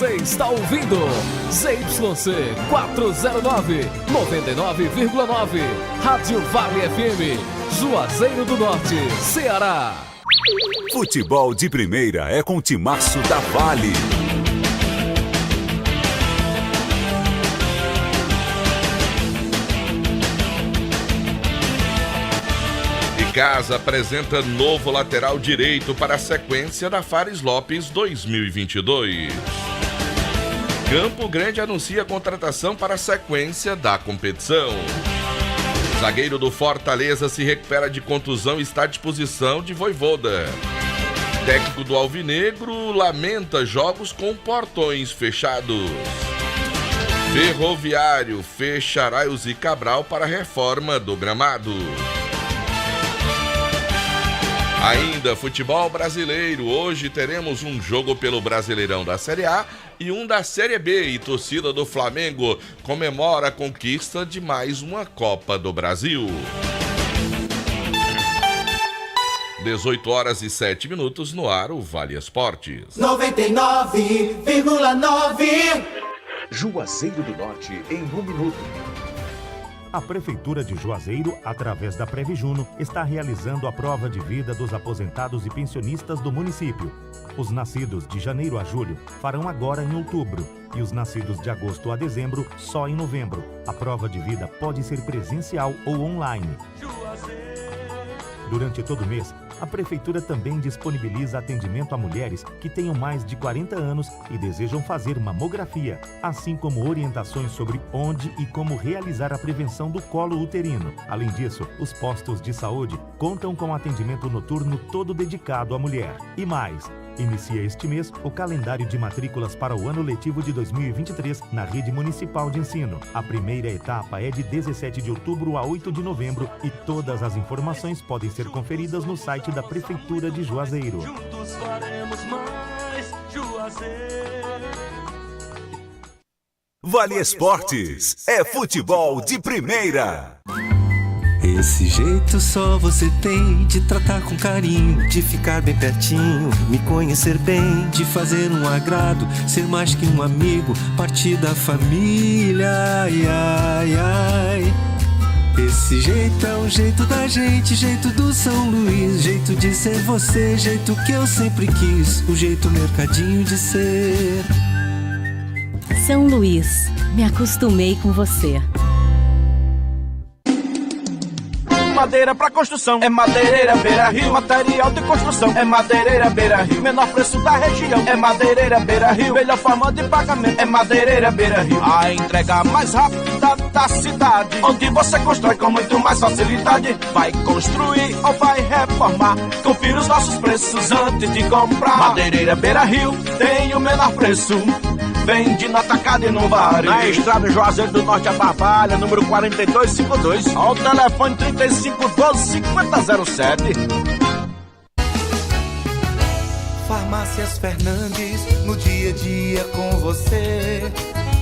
Você está ouvindo ZYC 409, 99,9. Rádio Vale FM, Juazeiro do Norte, Ceará. Futebol de primeira é com o timaço da Vale. Casa apresenta novo lateral direito para a sequência da Fares Lopes 2022. Campo Grande anuncia a contratação para a sequência da competição. Zagueiro do Fortaleza se recupera de contusão e está à disposição de Vojvoda. Técnico do Alvinegro lamenta jogos com portões fechados. Ferroviário fecha Araios e Cabral para a reforma do gramado. Ainda futebol brasileiro, hoje teremos um jogo pelo Brasileirão da Série A e um da Série B, e torcida do Flamengo comemora a conquista de mais uma Copa do Brasil. 18h07 no ar, o Vale Esportes. 99,9 Juazeiro do Norte em 1 minuto. A Prefeitura de Juazeiro, através da Previjuno, está realizando a prova de vida dos aposentados e pensionistas do município. Os nascidos de janeiro a julho farão agora em outubro e os nascidos de agosto a dezembro só em novembro. A prova de vida pode ser presencial ou online. Durante todo o mês, a Prefeitura também disponibiliza atendimento a mulheres que tenham mais de 40 anos e desejam fazer mamografia, assim como orientações sobre onde e como realizar a prevenção do colo uterino. Além disso, os postos de saúde contam com atendimento noturno todo dedicado à mulher. E mais, inicia este mês o calendário de matrículas para o ano letivo de 2023 na Rede Municipal de Ensino. A primeira etapa é de 17 de outubro a 8 de novembro e todas as informações podem ser conferidas no site da Prefeitura de Juazeiro. Juntos faremos mais Juazeiro. Vale Esportes é futebol de primeira. Esse jeito só você tem de tratar com carinho, de ficar bem pertinho, me conhecer bem, de fazer um agrado, ser mais que um amigo, partir da família, ai, ai, ai. Esse jeito é o jeito da gente, jeito do São Luís, jeito de ser você, jeito que eu sempre quis, o jeito mercadinho de ser. São Luís, me acostumei com você. Madeira pra construção é Madeireira Beira Rio. Material de construção é Madeireira Beira Rio. Menor preço da região é Madeireira Beira Rio. Melhor forma de pagamento é Madeireira Beira Rio. A entrega mais rápida da cidade, onde você constrói com muito mais facilidade. Vai construir ou vai reformar? Confira os nossos preços antes de comprar. Madeireira Beira Rio tem o menor preço. Vende no atacado e no varejo. Na estrada Juazeiro do Norte a Barbalha, número 4252. Ao telefone 3512-5007. Farmácias Fernandes, no dia a dia com você.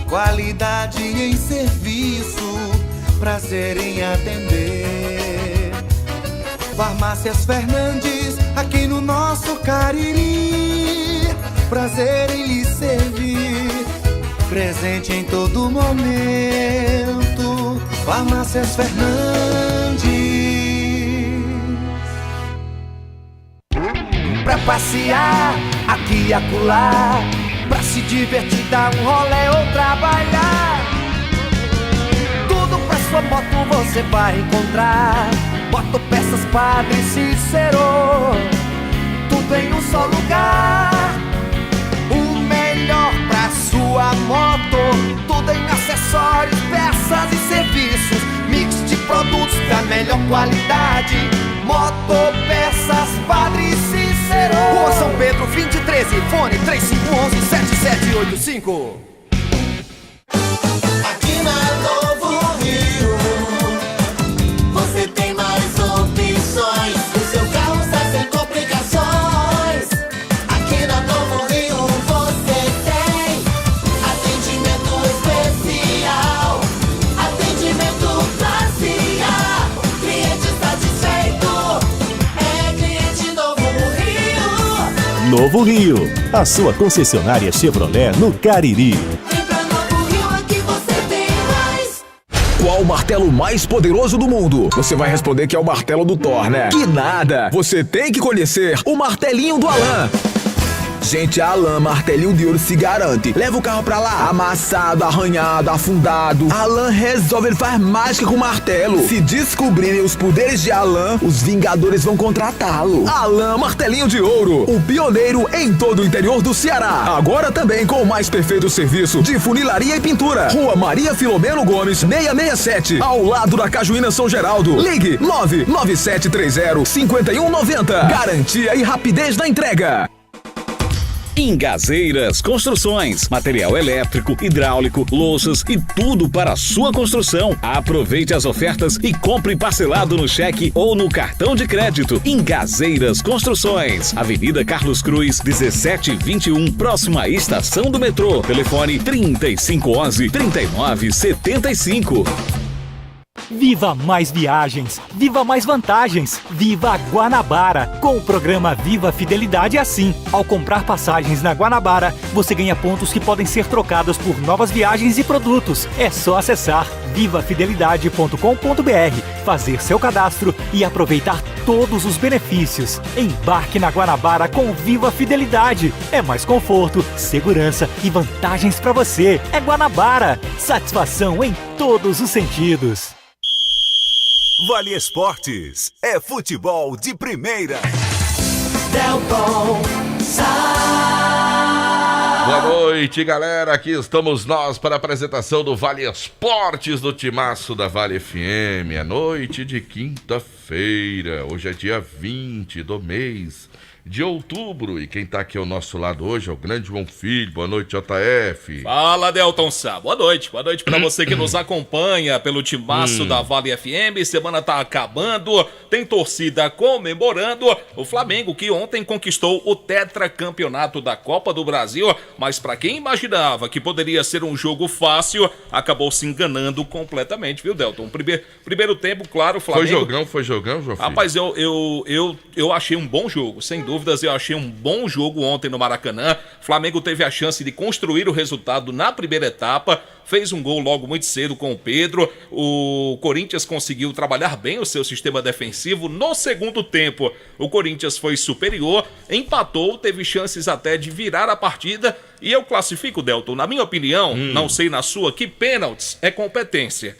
Qualidade em serviço, prazer em atender. Farmácias Fernandes, aqui no nosso Cariri. Prazer em lhe servir, presente em todo momento. Farmácias Fernandes. Pra passear, aqui e acolá, pra se divertir, dar um rolê ou trabalhar. Tudo pra sua moto você vai encontrar. Motopeças Padre Cícero, tudo em um só lugar. Melhor pra sua moto, tudo em acessórios, peças e serviços, mix de produtos da melhor qualidade. Motopeças Padre Cícero, Rua São Pedro 2013, fone 3511-7785. Aqui na Novo Rio você tem mais opções. O seu carro está sem complicações. Aqui na Novo Rio você tem atendimento especial, atendimento classe A. Cliente satisfeito é cliente Novo Rio. Novo Rio, a sua concessionária Chevrolet no Cariri. Qual o martelo mais poderoso do mundo? Você vai responder que é o martelo do Thor, né? Que nada! Você tem que conhecer o martelinho do Alan. Gente, a Alan Martelinho de Ouro se garante. Leva o carro pra lá, amassado, arranhado, afundado. A Alan resolve, ele faz mágica com o martelo. Se descobrirem os poderes de Alan, os Vingadores vão contratá-lo. Alan Martelinho de Ouro, o pioneiro em todo o interior do Ceará. Agora também com o mais perfeito serviço de funilaria e pintura. Rua Maria Filomeno Gomes, 667, ao lado da Cajuína São Geraldo. Ligue 99730-5190. Garantia e rapidez na entrega. Ingazeiras Construções, material elétrico, hidráulico, louças e tudo para a sua construção. Aproveite as ofertas e compre parcelado no cheque ou no cartão de crédito. Ingazeiras Construções, Avenida Carlos Cruz, 1721, próxima à estação do metrô. Telefone 3511-3975. Viva mais viagens, viva mais vantagens, viva Guanabara! Com o programa Viva Fidelidade é assim. Ao comprar passagens na Guanabara, você ganha pontos que podem ser trocados por novas viagens e produtos. É só acessar vivafidelidade.com.br, fazer seu cadastro e aproveitar todos os benefícios. Embarque na Guanabara com Viva Fidelidade. É mais conforto, segurança e vantagens para você. É Guanabara. Satisfação em todos os sentidos. Vale Esportes é futebol de primeira. Boa noite, galera. Aqui estamos nós para a apresentação do Vale Esportes do Timaço da Vale FM. É noite de quinta-feira. Hoje é dia 20 do mês de outubro. E quem tá aqui ao nosso lado hoje é o grande João Filho. Boa noite, JF. Fala, Delton Sá. Boa noite pra você que nos acompanha pelo Timaço da Vale FM. Semana tá acabando, tem torcida comemorando. O Flamengo que ontem conquistou o tetracampeonato da Copa do Brasil, mas pra quem imaginava que poderia ser um jogo fácil, acabou se enganando completamente, viu, Delton? Primeiro tempo, claro, o Flamengo... Foi jogão, João Filho? Rapaz, eu achei um bom jogo, sem dúvidas, eu achei um bom jogo ontem no Maracanã. O Flamengo teve a chance de construir o resultado na primeira etapa, fez um gol logo muito cedo com o Pedro. O Corinthians conseguiu trabalhar bem o seu sistema defensivo. No segundo tempo, o Corinthians foi superior, empatou, teve chances até de virar a partida. E eu classifico, Delton, na minha opinião, não sei na sua, que pênaltis é competência.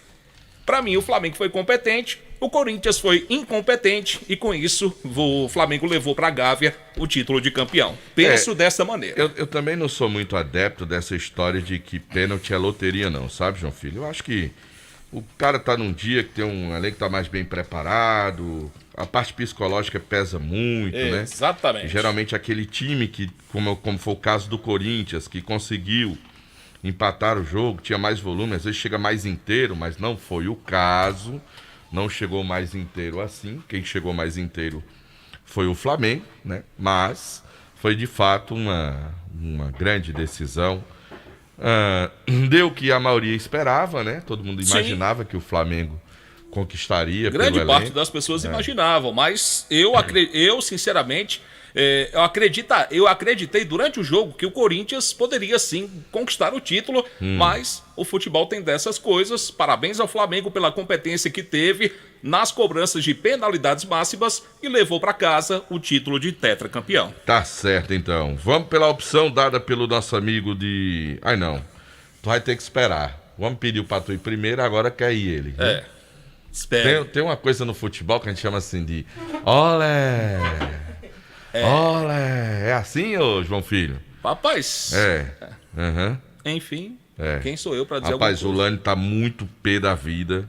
Pra mim, o Flamengo foi competente, o Corinthians foi incompetente e com isso o Flamengo levou pra Gávea o título de campeão. Penso dessa maneira. Eu também não sou muito adepto dessa história de que pênalti é loteria não, sabe, João Filho? Eu acho que o cara tá num dia que tem um elenco que tá mais bem preparado, a parte psicológica pesa muito, né? Exatamente. Geralmente aquele time que, como foi o caso do Corinthians, que conseguiu empatar o jogo, tinha mais volume, às vezes chega mais inteiro, mas não foi o caso, não chegou mais inteiro assim. Quem chegou mais inteiro foi o Flamengo, né? Mas foi de fato uma grande decisão. Deu o que a maioria esperava, né? Todo mundo imaginava que o Flamengo conquistaria. Grande parte das pessoas imaginavam, mas eu sinceramente... Eu acreditei durante o jogo que o Corinthians poderia sim conquistar o título, mas o futebol tem dessas coisas. Parabéns ao Flamengo pela competência que teve nas cobranças de penalidades máximas e levou para casa o título de tetracampeão. Tá certo, então. Vamos pela opção dada pelo nosso amigo de... Ai, não. Tu vai ter que esperar. Vamos pedir pra tu ir primeiro, agora quer ir ele. Né? Espera. Tem uma coisa no futebol que a gente chama assim de... Olé! Olé! É assim, ô João Filho? Rapaz. Uhum. Enfim, quem sou eu pra dizer alguma coisa? Rapaz, o Lani tá muito pé da vida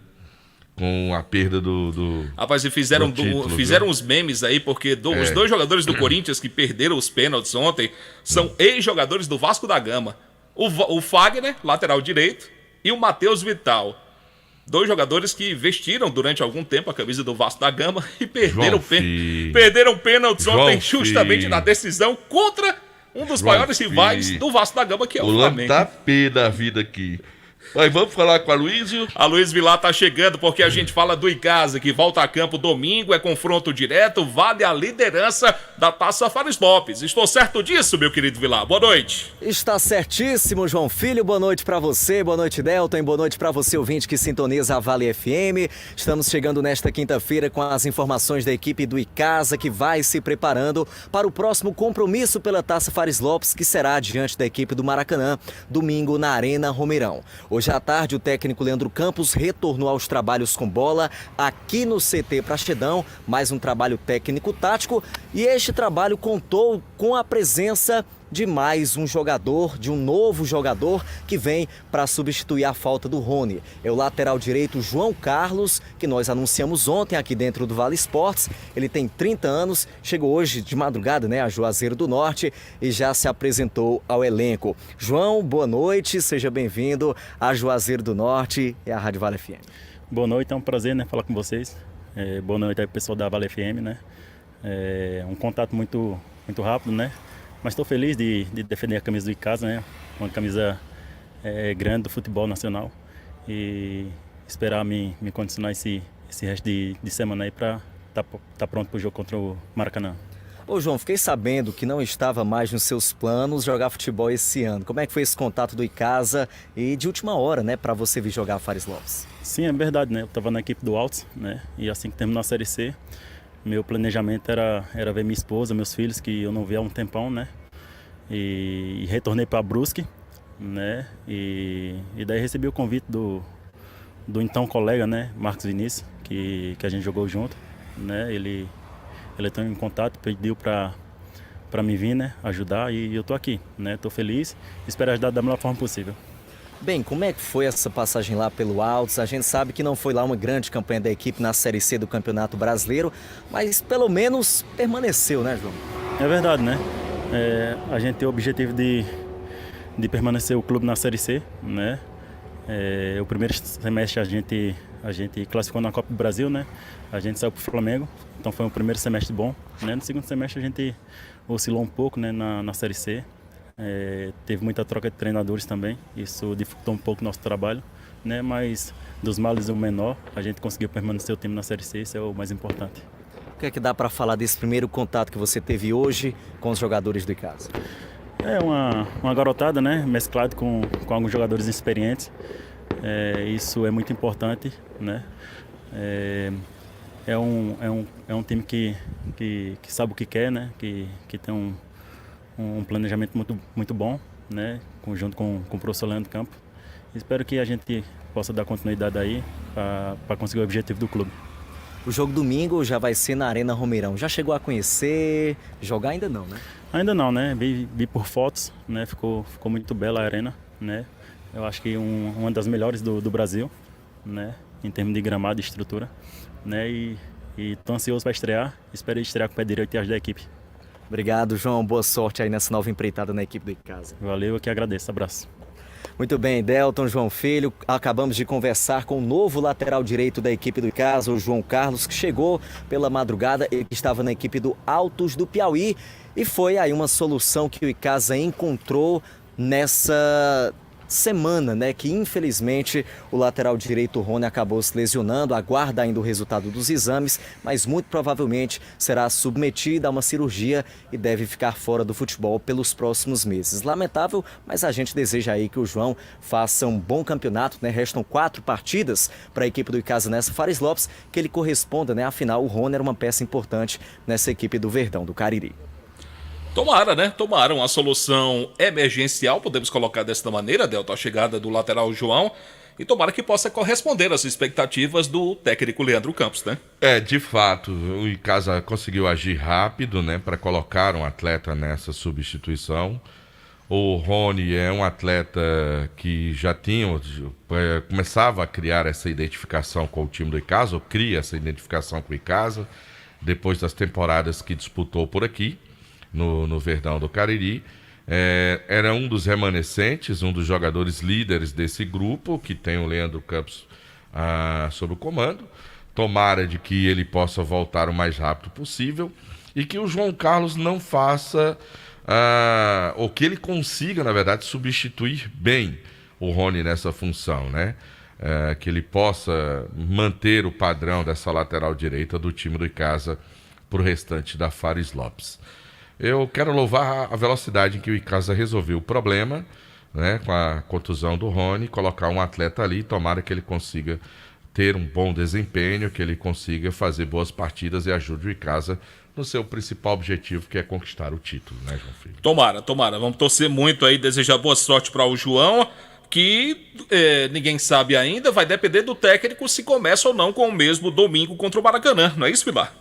com a perda do Rapaz, e fizeram uns memes aí, porque os dois jogadores do Corinthians que perderam os pênaltis ontem são ex-jogadores do Vasco da Gama. O Fagner, lateral direito, e o Matheus Vital. Dois jogadores que vestiram durante algum tempo a camisa do Vasco da Gama e perderam pênaltis ontem, justamente na decisão contra um dos maiores rivais do Vasco da Gama, que é o Flamengo. O Lano tá pé da vida aqui. Mas vamos falar com a Luísio. A Luiz Vilar tá chegando porque a gente fala do Icasa, que volta a campo domingo, é confronto direto, vale a liderança da Taça Fares Lopes. Estou certo disso, meu querido Vilar? Boa noite. Está certíssimo, João Filho. Boa noite pra você, boa noite, Delton, e boa noite pra você, ouvinte que sintoniza a Vale FM. Estamos chegando nesta quinta-feira com as informações da equipe do Icasa, que vai se preparando para o próximo compromisso pela Taça Fares Lopes, que será diante da equipe do Maracanã, domingo na Arena Romeirão. Hoje à tarde, o técnico Leandro Campos retornou aos trabalhos com bola aqui no CT Praxedão, mais um trabalho técnico-tático, e este trabalho contou com a presença de mais um jogador, de um novo jogador que vem para substituir a falta do Rony. É o lateral direito João Carlos, que nós anunciamos ontem aqui dentro do Vale Esportes. Ele tem 30 anos, chegou hoje de madrugada, a Juazeiro do Norte, e já se apresentou ao elenco. João, boa noite, seja bem-vindo a Juazeiro do Norte e à Rádio Vale FM. Boa noite, é um prazer falar com vocês. Boa noite aí, pessoal da Vale FM. É um contato muito rápido, Mas estou feliz de defender a camisa do Icasa, uma camisa grande do futebol nacional, e esperar me condicionar esse resto de semana aí para tá pronto para o jogo contra o Maracanã. Ô João, fiquei sabendo que não estava mais nos seus planos jogar futebol esse ano. Como é que foi esse contato do Icasa e de última hora, para você vir jogar Fares Lopes? Sim, é verdade, Eu estava na equipe do Altos, E assim que terminou a Série C, meu planejamento era ver minha esposa, meus filhos, que eu não via há um tempão, E retornei para Brusque, E daí recebi o convite do então colega, Marcos Vinícius, que a gente jogou junto, Ele entrou em contato, pediu para me vir, ajudar, e eu tô aqui, Tô feliz, espero ajudar da melhor forma possível. Bem, como é que foi essa passagem lá pelo Altos? A gente sabe que não foi lá uma grande campanha da equipe na Série C do Campeonato Brasileiro, mas pelo menos permaneceu, João? É verdade, a gente tem o objetivo de permanecer o clube na Série C, O primeiro semestre a gente classificou na Copa do Brasil, A gente saiu para o Flamengo, então foi um primeiro semestre bom, No segundo semestre a gente oscilou um pouco, na Série C. Teve muita troca de treinadores também, isso dificultou um pouco o nosso trabalho, mas dos males o menor, a gente conseguiu permanecer o time na Série C, isso é o mais importante. O que é que dá para falar desse primeiro contato que você teve hoje com os jogadores do Icasa? É uma garotada, mesclado com alguns jogadores experientes, isso é muito importante, É um time que sabe o que quer, que tem um planejamento muito bom, junto com o professor Leandro Campos. Espero que a gente possa dar continuidade aí para conseguir o objetivo do clube. O jogo domingo já vai ser na Arena Romeirão. Já chegou a conhecer? Jogar ainda não, Ainda não, Vi por fotos, Ficou muito bela a arena, Eu acho que uma das melhores do Brasil, Em termos de gramado e estrutura, E estou ansioso para estrear. Espero estrear com o pé direito e ajudar a equipe. Obrigado, João. Boa sorte aí nessa nova empreitada na equipe do Icasa. Valeu, eu que agradeço. Abraço. Muito bem, Delton, João Filho, acabamos de conversar com o novo lateral direito da equipe do Icasa, o João Carlos, que chegou pela madrugada, ele estava na equipe do Altos do Piauí, e foi aí uma solução que o Icasa encontrou nessa semana, que infelizmente o lateral direito Rony acabou se lesionando, aguarda ainda o resultado dos exames, mas muito provavelmente será submetido a uma cirurgia e deve ficar fora do futebol pelos próximos meses. Lamentável, mas a gente deseja aí que o João faça um bom campeonato, Restam 4 partidas para a equipe do Icasa nessa Fares Lopes, que ele corresponda, Afinal, o Rony era uma peça importante nessa equipe do Verdão, do Cariri. Tomara, Tomara uma solução emergencial, podemos colocar desta maneira, Delta, a chegada do lateral João, e tomara que possa corresponder às expectativas do técnico Leandro Campos, De fato, o Icasa conseguiu agir rápido, para colocar um atleta nessa substituição. O Rony é um atleta que já começava a criar essa identificação com o time do Icasa, ou cria essa identificação com o Icasa, depois das temporadas que disputou por aqui, no Verdão do Cariri. Era um dos remanescentes, um dos jogadores líderes desse grupo, que tem o Leandro Campos sob o comando. Tomara de que ele possa voltar o mais rápido possível e que o João Carlos não faça, ou que ele consiga, na verdade, substituir bem o Rony nessa função, né? Que ele possa manter o padrão dessa lateral direita do time do Icasa para o restante da Fares Lopes. Eu quero louvar a velocidade em que o Icasa resolveu o problema, né, com a contusão do Rony, colocar um atleta ali, tomara que ele consiga ter um bom desempenho, que ele consiga fazer boas partidas e ajude o Icasa no seu principal objetivo, que é conquistar o título, né, João Filho? Tomara. Vamos torcer muito aí, desejar boa sorte para o João, que ninguém sabe ainda, vai depender do técnico se começa ou não com o mesmo domingo contra o Maracanã, não é isso, Vilar?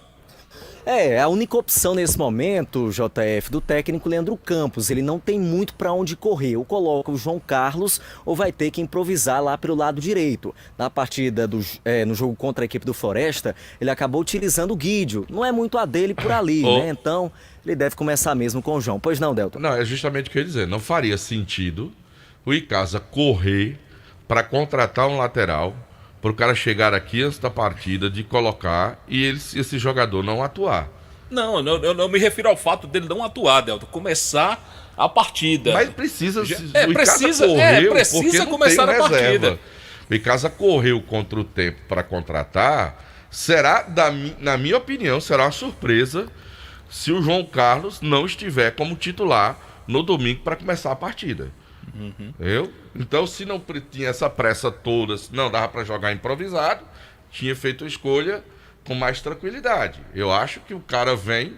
A única opção nesse momento, JF, do técnico Leandro Campos. Ele não tem muito para onde correr. Ou coloca o João Carlos ou vai ter que improvisar lá pelo lado direito. Na partida, no jogo contra a equipe do Floresta, ele acabou utilizando o Guídio. Não é muito a dele por ali, né? Então, ele deve começar mesmo com o João. Pois não, Delton? Não, é justamente o que eu ia dizer. Não faria sentido o Icasa correr para contratar um lateral, para o cara chegar aqui antes da partida, de colocar e esse jogador não atuar. Não, eu não me refiro ao fato dele não atuar, Delton, começar a partida. Mas precisa, o Icasa correu, precisa começar a partida. O Icasa correu contra o tempo para contratar, será, na minha opinião, será uma surpresa se o João Carlos não estiver como titular no domingo para começar a partida. Então, se não tinha essa pressa toda, não dava para jogar improvisado, tinha feito a escolha com mais tranquilidade. Eu acho que o cara vem,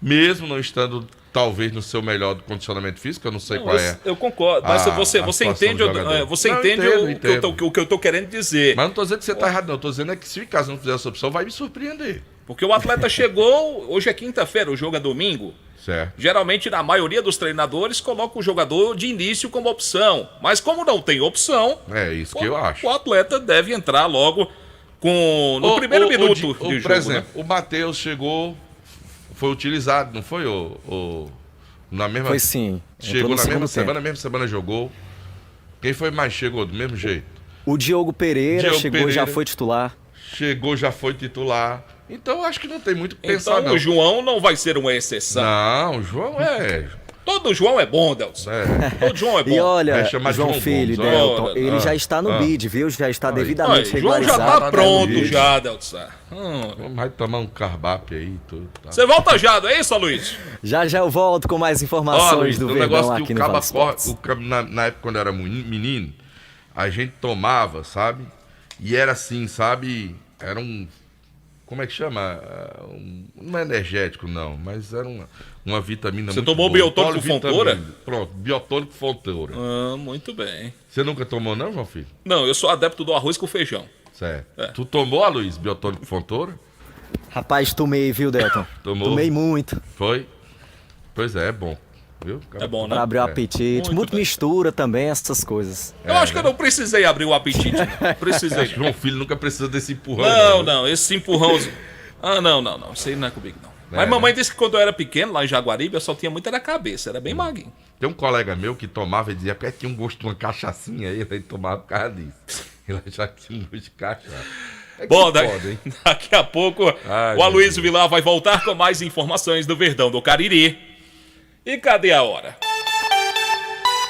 mesmo não estando talvez no seu melhor condicionamento físico, eu não sei qual é. Eu concordo, mas você entende, o que eu estou querendo dizer. Mas não estou dizendo que você está errado, não. Estou dizendo que se o Icasa não fizer essa opção, vai me surpreender. Porque o atleta chegou, hoje é quinta-feira, o jogo é domingo. Certo. Geralmente, na maioria dos treinadores, coloca o jogador de início como opção. Mas como não tem opção... É isso que eu acho. O atleta deve entrar logo no primeiro minuto de jogo. Por exemplo, o Matheus chegou, foi utilizado, não foi? Na mesma, foi sim. Chegou na mesma semana jogou. Quem foi mais chegou do mesmo jeito? O Diogo Pereira já foi titular. Chegou, já foi titular. Então, acho que não tem muito o que pensar, não. Então, o João não vai ser uma exceção. Não, o João é... Todo João é bom, Delson. Todo João é bom. E olha, João Filho, Delton, ele já está no bid, viu? Já está devidamente regularizado. João já está pronto já, Delson. Vai tomar um carbap aí e tudo. Tá? Você volta já, não é isso, Luiz? Já eu volto com mais informações do Verdão aqui no Vale Esportes. Na época, quando eu era menino, a gente tomava, sabe? E era assim, sabe? Era um... Como é que chama? Não é energético, não, mas era uma vitamina. Você tomou biotônico Fontoura? Pronto, biotônico Fontoura. Muito bem. Você nunca tomou, não, João Filho? Não, eu sou adepto do arroz com feijão. Certo. Tu tomou, Luiz, biotônico Fontoura? Rapaz, tomei, viu, Delton? Tomei muito. Foi? Pois é bom. Viu? É bom, né? Pra abrir o apetite. Muito mistura também, essas coisas. Eu acho que eu não precisei abrir o apetite. Precisei. João Filho nunca precisa desse empurrão. Não, esse empurrão. Não. Isso aí não é comigo, não. Mas mamãe disse que quando eu era pequeno, lá em Jaguaribe, eu só tinha muito na cabeça. Era bem maguinho. Tem um colega meu que tomava e dizia que tinha um gosto de uma cachaçinha aí, ele tomava por causa disso. Ele já tinha um gosto de cachaça. Bom, daqui a pouco o Aloysio Vilar vai voltar com mais informações do Verdão do Cariri. E cadê a hora?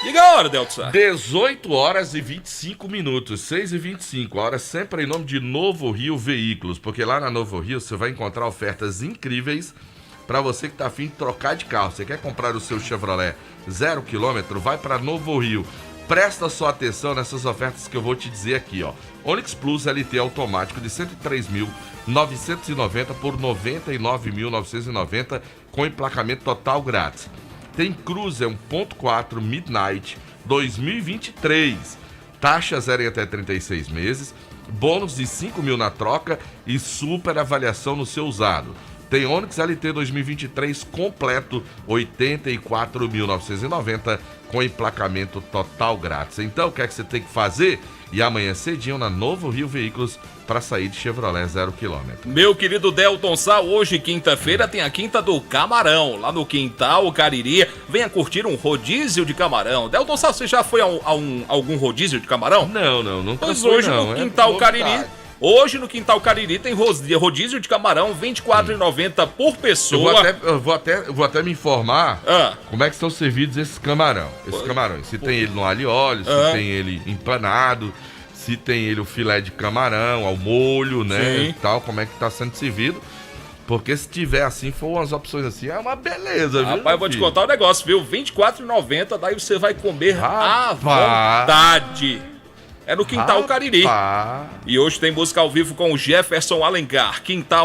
Diga a hora, Delton. 18 horas e 25 minutos, 6h25. A hora sempre em nome de Novo Rio Veículos, porque lá na Novo Rio você vai encontrar ofertas incríveis para você que está afim de trocar de carro. Você quer comprar o seu Chevrolet 0 km? Vai para Novo Rio. Presta sua atenção nessas ofertas que eu vou te dizer aqui, ó. Onix Plus LT automático de 103.990 por 99.990 com emplacamento total grátis. Tem Cruze 1.4 Midnight 2023. Taxa zero em até 36 meses. Bônus de 5 mil na troca e super avaliação no seu usado. Tem Onix LT 2023 completo 84.990 com emplacamento total grátis. Então, o que é que você tem que fazer? E amanhã cedinho na Novo Rio Veículos para sair de Chevrolet 0 km. Meu querido Delton Sá, hoje quinta-feira tem a Quinta do Camarão. Lá no Quintal Cariri, venha curtir um rodízio de camarão. Delton Sá, você já foi a algum rodízio de camarão? Não, nunca Pois fui, hoje não. no Quintal Cariri Hoje no Quintal Cariri tem rodízio de camarão, R$ 24,90 por pessoa. Eu vou até me informar como é que estão servidos esses camarões. Se tem ele no alho e óleo, se tem ele empanado, se tem ele o filé de camarão, ao molho, né? Sim. E tal, como é que tá sendo servido. Porque se tiver assim, for umas opções assim, é uma beleza, viu? Rapaz, eu vou te contar um negócio, viu? R$ 24,90, daí você vai comer à vontade. É no Quintal Cariri. E hoje tem música ao vivo com o Jefferson Alencar. Quinta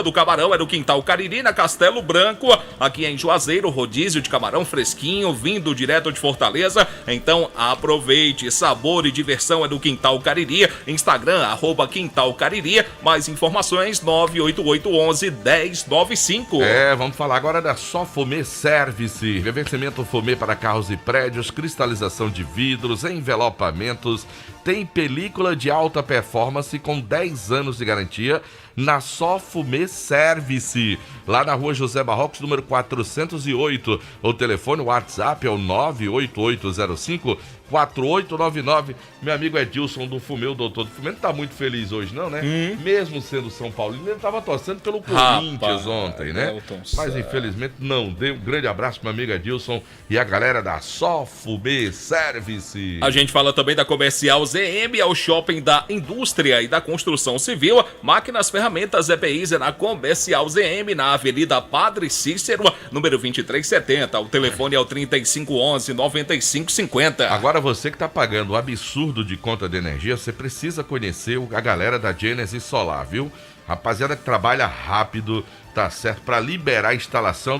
do Camarão é no Quintal Cariri, na Castelo Branco. Aqui em Juazeiro, rodízio de camarão fresquinho, vindo direto de Fortaleza. Então aproveite, sabor e diversão é no Quintal Cariri. Instagram, @Quintal Cariri. Mais informações, 98811-1095. Vamos falar agora da Só Fumê Service. Revestimento fumê para carros e prédios, cristalização de vidros, envelopamentos. Tem película de alta performance com 10 anos de garantia na Só Fumê Service, lá na rua José Barrocos, número 408. O telefone, o WhatsApp é o 98805-4899. Meu amigo Edilson do Fumê, o doutor do Fumê, não tá muito feliz hoje não, né? Mesmo sendo São Paulino, ele tava torcendo pelo Corinthians ontem, né? Mas infelizmente não deu. Um grande abraço pro meu amigo Edilson e a galera da Só Fumê Service. A gente fala também da Comercial ZM, é o shopping da indústria e da construção civil. Máquinas, ferramentas, EPIs é na Comercial ZM, na Avenida Padre Cícero, número 2370. O telefone é o 3511-9550. Agora você que tá pagando o absurdo de conta de energia, você precisa conhecer a galera da Genesis Solar, viu? Rapaziada que trabalha rápido, tá certo? Para liberar a instalação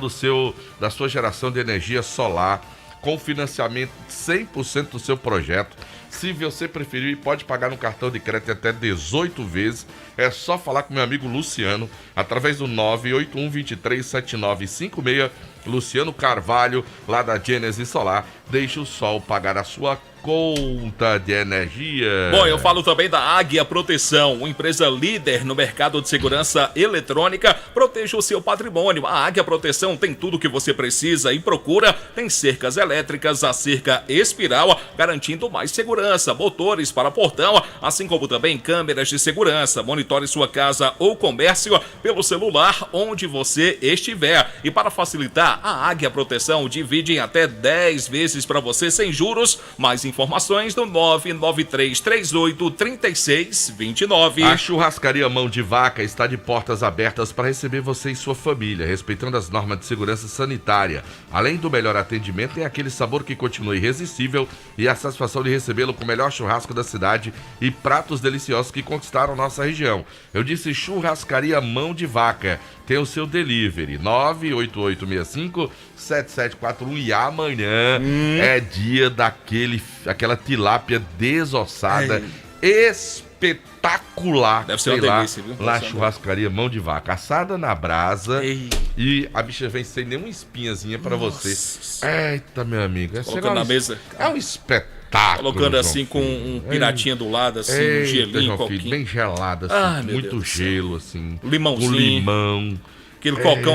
da sua geração de energia solar com financiamento 100% do seu projeto. Se você preferir, pode pagar no cartão de crédito até 18 vezes. É só falar com meu amigo Luciano, através do 981237956. Luciano Carvalho, lá da Genesis Solar. Deixe o sol pagar a sua conta de energia. Bom, eu falo também da Águia Proteção, uma empresa líder no mercado de segurança eletrônica. Proteja o seu patrimônio. A Águia Proteção tem tudo o que você precisa e procura. Tem cercas elétricas, a cerca espiral, garantindo mais segurança, motores para portão, assim como também câmeras de segurança. Monitore sua casa ou comércio pelo celular onde você estiver. E para facilitar, a Águia Proteção divide em até 10 vezes para você sem juros. Mais informações no 993383629. A churrascaria Mão de Vaca está de portas abertas para receber você e sua família, respeitando as normas de segurança sanitária. Além do melhor atendimento, tem aquele sabor que continua irresistível e a satisfação de recebê-lo com o melhor churrasco da cidade e pratos deliciosos que conquistaram nossa região. Eu disse churrascaria Mão de Vaca. Tem o seu delivery, 98865-7741. E amanhã é dia daquela tilápia desossada espetacular. Deve ser uma delícia, viu? Lá churrascaria Mão de Vaca, assada na brasa. E a bicha vem sem nenhuma espinhazinha pra você. Eita, meu amigo. Colocando na mesa. É um espetáculo. Colocando assim com um piratinha do lado, assim, um gelinho, um coquinho. Bem gelado, assim, muito gelo, assim. Limãozinho. Com limão.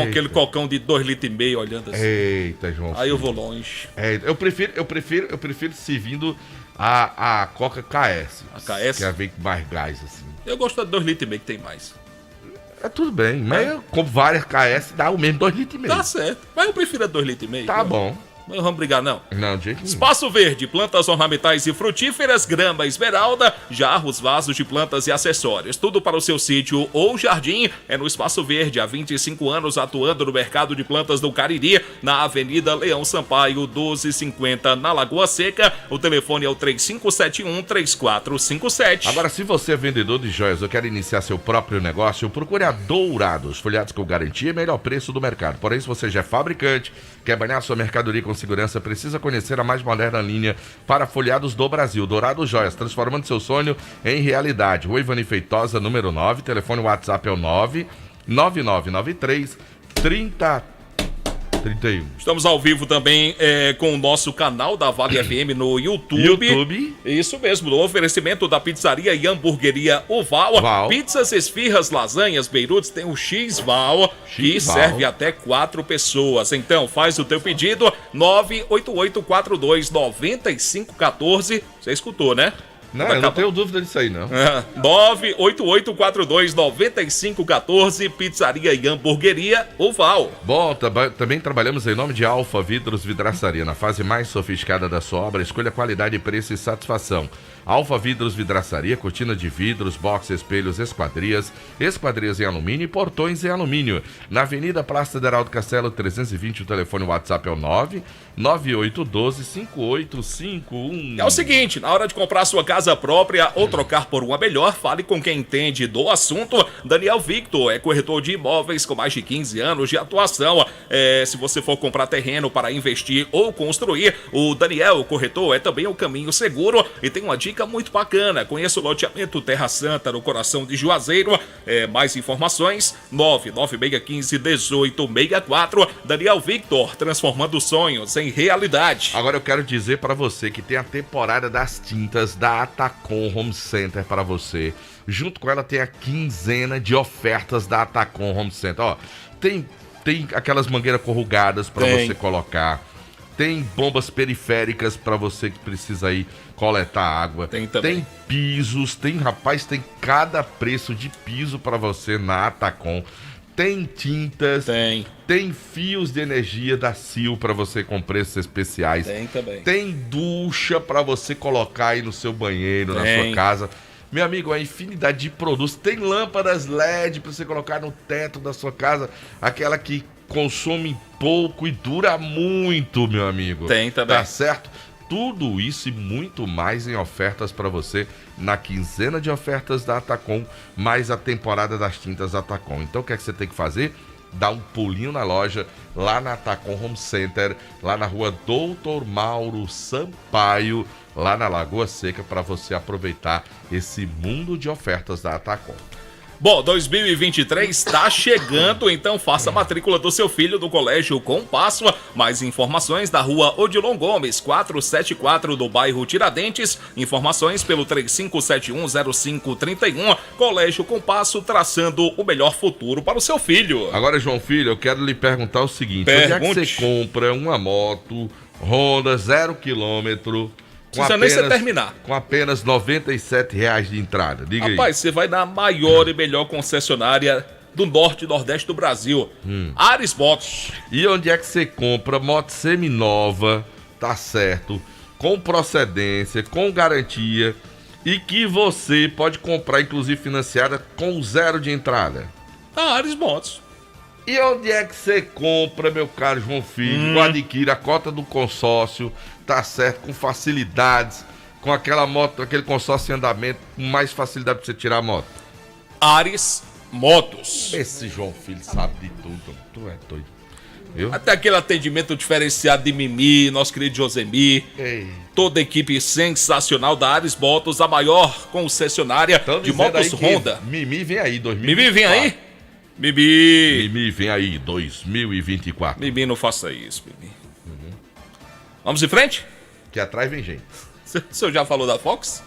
Aquele cocão de 2,5 litros olhando assim. Eita, João. Aí eu vou longe. Eu prefiro servindo a Coca KS. A KS? Que é vem com mais gás, assim. Eu gosto de 2,5 litros que tem mais. É tudo bem, mas eu compro várias KS, dá o mesmo 2,5 litros. Tá certo, mas eu prefiro a 2,5 litros. Tá bom. Não vamos brigar, não. Não, de jeito nenhum. Espaço Verde, plantas ornamentais e frutíferas, grama esmeralda, jarros, vasos de plantas e acessórios. Tudo para o seu sítio ou jardim é no Espaço Verde. Há 25 anos atuando no mercado de plantas do Cariri, na Avenida Leão Sampaio, 1250, na Lagoa Seca. O telefone é o 3571-3457. Agora, se você é vendedor de joias ou quer iniciar seu próprio negócio, procure a Dourados. Folhados com garantia e melhor preço do mercado. Porém, se você já é fabricante, quer banhar sua mercadoria com segurança, precisa conhecer a mais moderna linha para folhados do Brasil. Dourado Joias, transformando seu sonho em realidade. Rua Ivani Feitosa, número 9, telefone WhatsApp é o 99993-3031. Estamos ao vivo também com o nosso canal da Vale FM no YouTube. Isso mesmo, no oferecimento da pizzaria e hamburgueria Oval. Pizzas, esfirras, lasanhas, beirutes, tem o X-Val, que serve até 4 pessoas. Então, faz o teu pedido, 988429514. Você escutou, né? Não, eu não tenho dúvida disso aí, não. 988429514, Pizzaria e Hamburgueria Oval. Bom, também trabalhamos em nome de Alfa Vidros Vidraçaria. Na fase mais sofisticada da sua obra, escolha qualidade, preço e satisfação. Alfa Vidros Vidraçaria, cortina de vidros, box, espelhos, esquadrias em alumínio e portões em alumínio. Na Avenida Praça Federal do Castelo 320, o telefone WhatsApp é o 99812-5851. É o seguinte, na hora de comprar sua casa própria ou trocar por uma melhor, fale com quem entende do assunto. Daniel Victor é corretor de imóveis com mais de 15 anos de atuação. Se você for comprar terreno para investir ou construir, o Daniel, o corretor, é também o caminho seguro e tem uma dica muito bacana. Conheça o loteamento Terra Santa no coração de Juazeiro. Mais informações 99615-1864. Daniel Victor, transformando sonhos em realidade. Agora eu quero dizer para você que tem a temporada das tintas da Atacom Home Center para você. Junto com ela tem a quinzena de ofertas da Atacom Home Center. Ó, tem aquelas mangueiras corrugadas para você colocar. Tem bombas periféricas para você que precisa aí coletar água. Tem também. Tem pisos, tem cada preço de piso para você na Atacom. Tem tintas, tem fios de energia da Sil para você com preços especiais. Tem também. Tem ducha para você colocar aí no seu banheiro, na sua casa. Meu amigo, a infinidade de produtos. Tem lâmpadas LED para você colocar no teto da sua casa, aquela que consome pouco e dura muito, meu amigo. Tem também. Tá certo? Tudo isso e muito mais em ofertas para você na quinzena de ofertas da Atacom, mais a temporada das tintas da Atacom. Então o que é que você tem que fazer? Dar um pulinho na loja, lá na Atacom Home Center, lá na rua Doutor Mauro Sampaio, lá na Lagoa Seca, para você aproveitar esse mundo de ofertas da Atacom. Bom, 2023 está chegando, então faça a matrícula do seu filho do Colégio Compasso. Mais informações da rua Odilon Gomes, 474 do bairro Tiradentes. Informações pelo 35710531. Colégio Compasso, traçando o melhor futuro para o seu filho. Agora, João Filho, eu quero lhe perguntar o seguinte. Onde é que você compra uma moto Honda 0 km... Precisa nem você terminar. Com apenas R$ 97,00 de entrada. Diga aí. Rapaz, você vai na maior e melhor concessionária do norte e nordeste do Brasil. Ares Motos. E onde é que você compra moto seminova, tá certo, com procedência, com garantia e que você pode comprar, inclusive financiada, com 0 de entrada? Ares Motos. E onde é que você compra, meu caro João Filho, adquire a cota do consórcio, tá certo, com facilidades, com aquela moto, aquele consórcio em andamento, com mais facilidade pra você tirar a moto? Ares Motos. Esse João Filho sabe de tudo, tu é doido. Viu? Até aquele atendimento diferenciado de Mimi, nosso querido Josemir. Toda a equipe sensacional da Ares Motos, a maior concessionária de motos Honda. Mimi vem aí, 2024. Mimi vem aí? Mimi vem aí, 2024. Mimi, não faça isso, Mimi. Vamos em frente? Que atrás vem gente. O senhor já falou da Fox?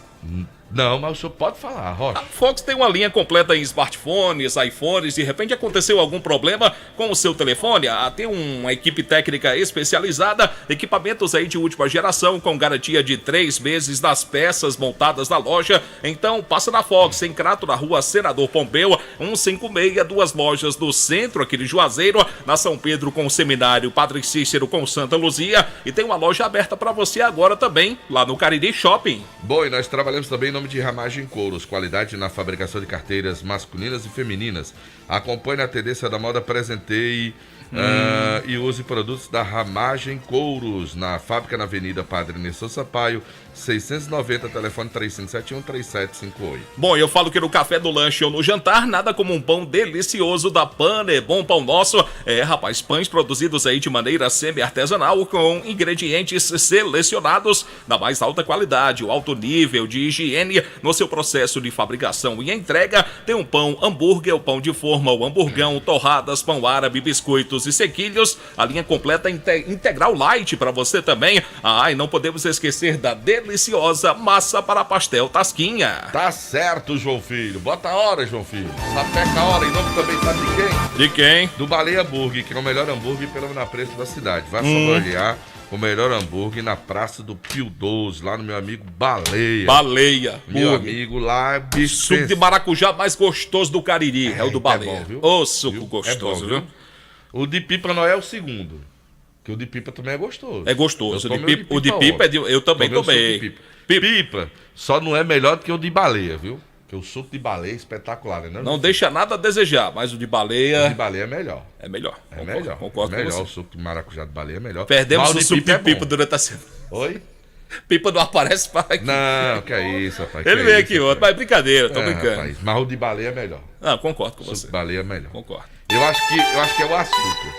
Não, mas o senhor pode falar, Rocha. A Fox tem uma linha completa em smartphones, iPhones. De repente aconteceu algum problema com o seu telefone? Tem uma equipe técnica especializada, equipamentos aí de última geração, com garantia de 3 meses das peças montadas na loja. Então passa na Fox, em Crato, na rua Senador Pompeu, 156, 2 lojas do centro aqui de Juazeiro, na São Pedro com o Seminário, Padre Cícero com Santa Luzia, e tem uma loja aberta para você agora também, lá no Cariri Shopping. Bom, e nós trabalhamos também em nome de Ramagem Couros, qualidade na fabricação de carteiras masculinas e femininas. Acompanhe a tendência da moda, presenteie e use produtos da Ramagem Couros, na fábrica na Avenida Padre Nestor Sampaio, 690, telefone 3571-3758. Bom, eu falo que no café do lanche ou no jantar, nada como um pão delicioso da Pane, bom pão nosso. Rapaz, pães produzidos aí de maneira semi-artesanal, com ingredientes selecionados da mais alta qualidade, o alto nível de higiene no seu processo de fabricação e entrega. Tem um pão hambúrguer, o pão de forma, o hamburgão, torradas, pão árabe, biscoitos e sequilhos quilos. A linha completa integral light para você também. E não podemos esquecer da deliciosa massa para pastel Tasquinha. Tá certo, João Filho. Bota a hora, João Filho. Sapeca a hora. E não também sabe de quem? De quem? Do Baleia Burger, que é o melhor hambúrguer pelo menor preço da cidade. Vai saborear o melhor hambúrguer na Praça do Pio 12, lá no meu amigo Baleia. Meu amigo lá, bicho. Suco de maracujá mais gostoso do Cariri, é o do Baleia. É bom, viu? Ô, suco gostoso, viu? O de pipa não é o segundo, que o de pipa também é gostoso. É gostoso. O de pipa é de... Eu também tomei. Pipa só não é melhor do que o de baleia, viu? Porque o suco de baleia é espetacular, né? Não deixa nada a desejar, mas o de baleia... O de baleia é melhor. É melhor. Concordo com você. O suco de maracujá de baleia é melhor. Perdemos o suco de pipa durante a semana. Oi? Pipa não aparece para aqui. Não, que é isso, rapaz. Ele veio aqui outro, mas brincadeira, tô brincando. Rapaz, mas o de baleia é melhor. Concordo com você. O suco de baleia é melhor. Concordo. Eu acho que é o açúcar.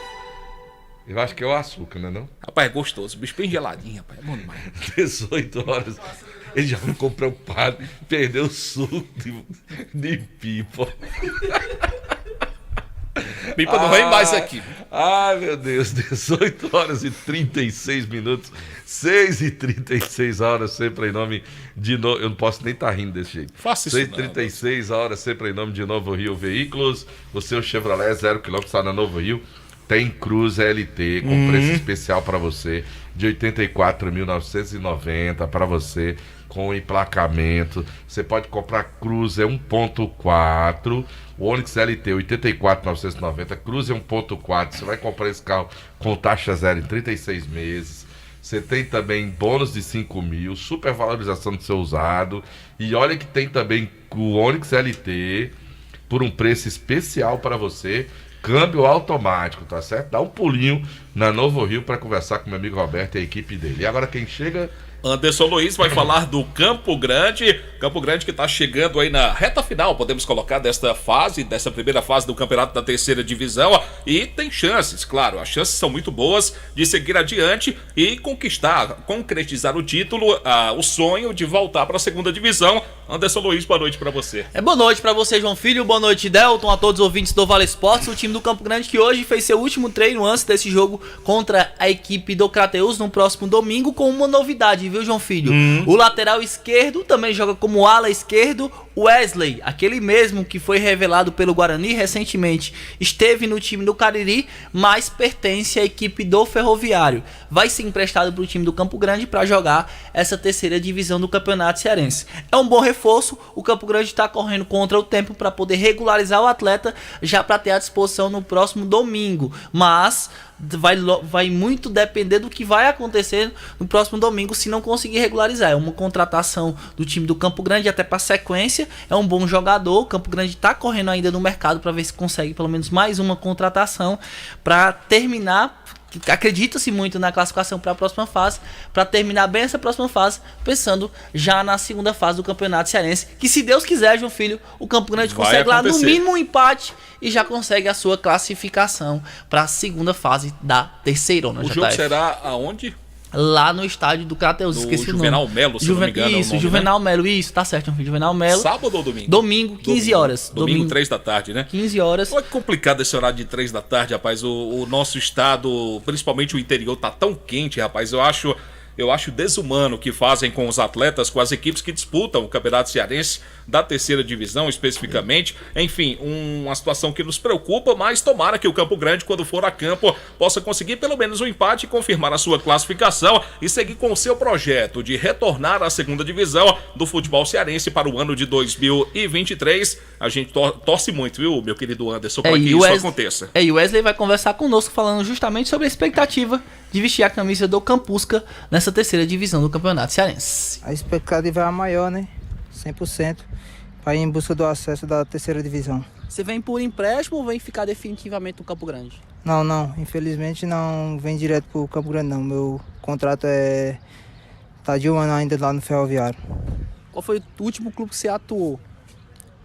Eu acho que é o açúcar, não é não? Rapaz, é gostoso. Bicho bem geladinho, rapaz. É bom demais. 18 horas. Ele já ficou preocupado. Perdeu o suco de pipa. Pipa não vem mais aqui. Ai, meu Deus. 18 horas e 36 minutos. 6h36 horas, sempre em nome de novo. Eu não posso nem estar rindo desse jeito. Faça isso 6h36 horas, sempre em nome de Novo Rio Veículos. O seu Chevrolet 0 km está na Novo Rio. Tem Cruze LT com preço especial para você de 84.990 para você com emplacamento. Você pode comprar Cruze 1.4, o Onix LT 84.990, Cruze 1.4. Você vai comprar esse carro com taxa zero em 36 meses. Você tem também bônus de 5 mil, supervalorização do seu usado. E olha que tem também o Onix LT por um preço especial para você. Câmbio automático, tá certo? Dá um pulinho na Novo Rio para conversar com meu amigo Roberto e a equipe dele. E agora quem chega... Anderson Luiz vai falar do Campo Grande. Campo Grande que está chegando aí na reta final, podemos colocar, dessa primeira fase do campeonato da terceira divisão. E tem chances, claro, as chances são muito boas de seguir adiante e concretizar o título, o sonho de voltar para a segunda divisão. Anderson Luiz, boa noite para você. Boa noite para você, João Filho, boa noite, Delton, a todos os ouvintes do Vale Esportes. O time do Campo Grande que hoje fez seu último treino antes desse jogo contra a equipe do Crateus no próximo domingo, com uma novidade, viu, João Filho? O lateral esquerdo também joga como ala esquerdo. Wesley, aquele mesmo que foi revelado pelo Guarani recentemente, esteve no time do Cariri, mas pertence à equipe do Ferroviário. Vai ser emprestado para o time do Campo Grande para jogar essa terceira divisão do Campeonato Cearense. É um bom reforço, o Campo Grande está correndo contra o tempo para poder regularizar o atleta já para ter à disposição no próximo domingo, mas vai muito depender do que vai acontecer no próximo domingo se não conseguir regularizar. É uma contratação do time do Campo Grande até para sequência, é um bom jogador. O Campo Grande está correndo ainda no mercado para ver se consegue pelo menos mais uma contratação para terminar. Acredita-se muito na classificação para a próxima fase, para terminar bem essa próxima fase, pensando já na segunda fase do Campeonato Cearense, que se Deus quiser, João Filho, o Campo Grande consegue lá no mínimo um empate e já consegue a sua classificação para a segunda fase da terceirona. O jogo será aonde? Lá no estádio do Crateus, esqueci o nome. Juvenal Melo, se não me engano. Isso, Juvenal Melo, isso, tá certo, Juvenal Melo. Sábado ou domingo? Domingo, 15 horas. Domingo, 3 da tarde, né? 15 horas. Olha que complicado esse horário de 3 da tarde, rapaz. O nosso estado, principalmente o interior, tá tão quente, rapaz. Eu acho desumano o que fazem com os atletas, com as equipes que disputam o Campeonato Cearense da terceira divisão especificamente. Enfim, uma situação que nos preocupa, mas tomara que o Campo Grande, quando for a campo, possa conseguir pelo menos um empate e confirmar a sua classificação e seguir com o seu projeto de retornar à segunda divisão do futebol cearense para o ano de 2023. A gente torce muito, viu, meu querido Anderson, para que isso aconteça. E o Wesley vai conversar conosco falando justamente sobre a expectativa de vestir a camisa do Campusca nessa terceira divisão do Campeonato Cearense. A expectativa é a maior, né? 100%, para ir em busca do acesso da terceira divisão. Você vem por empréstimo ou vem ficar definitivamente no Campo Grande? Não, infelizmente não vem direto pro Campo Grande não. Meu contrato tá de um ano ainda lá no Ferroviário. Qual foi o último clube que você atuou?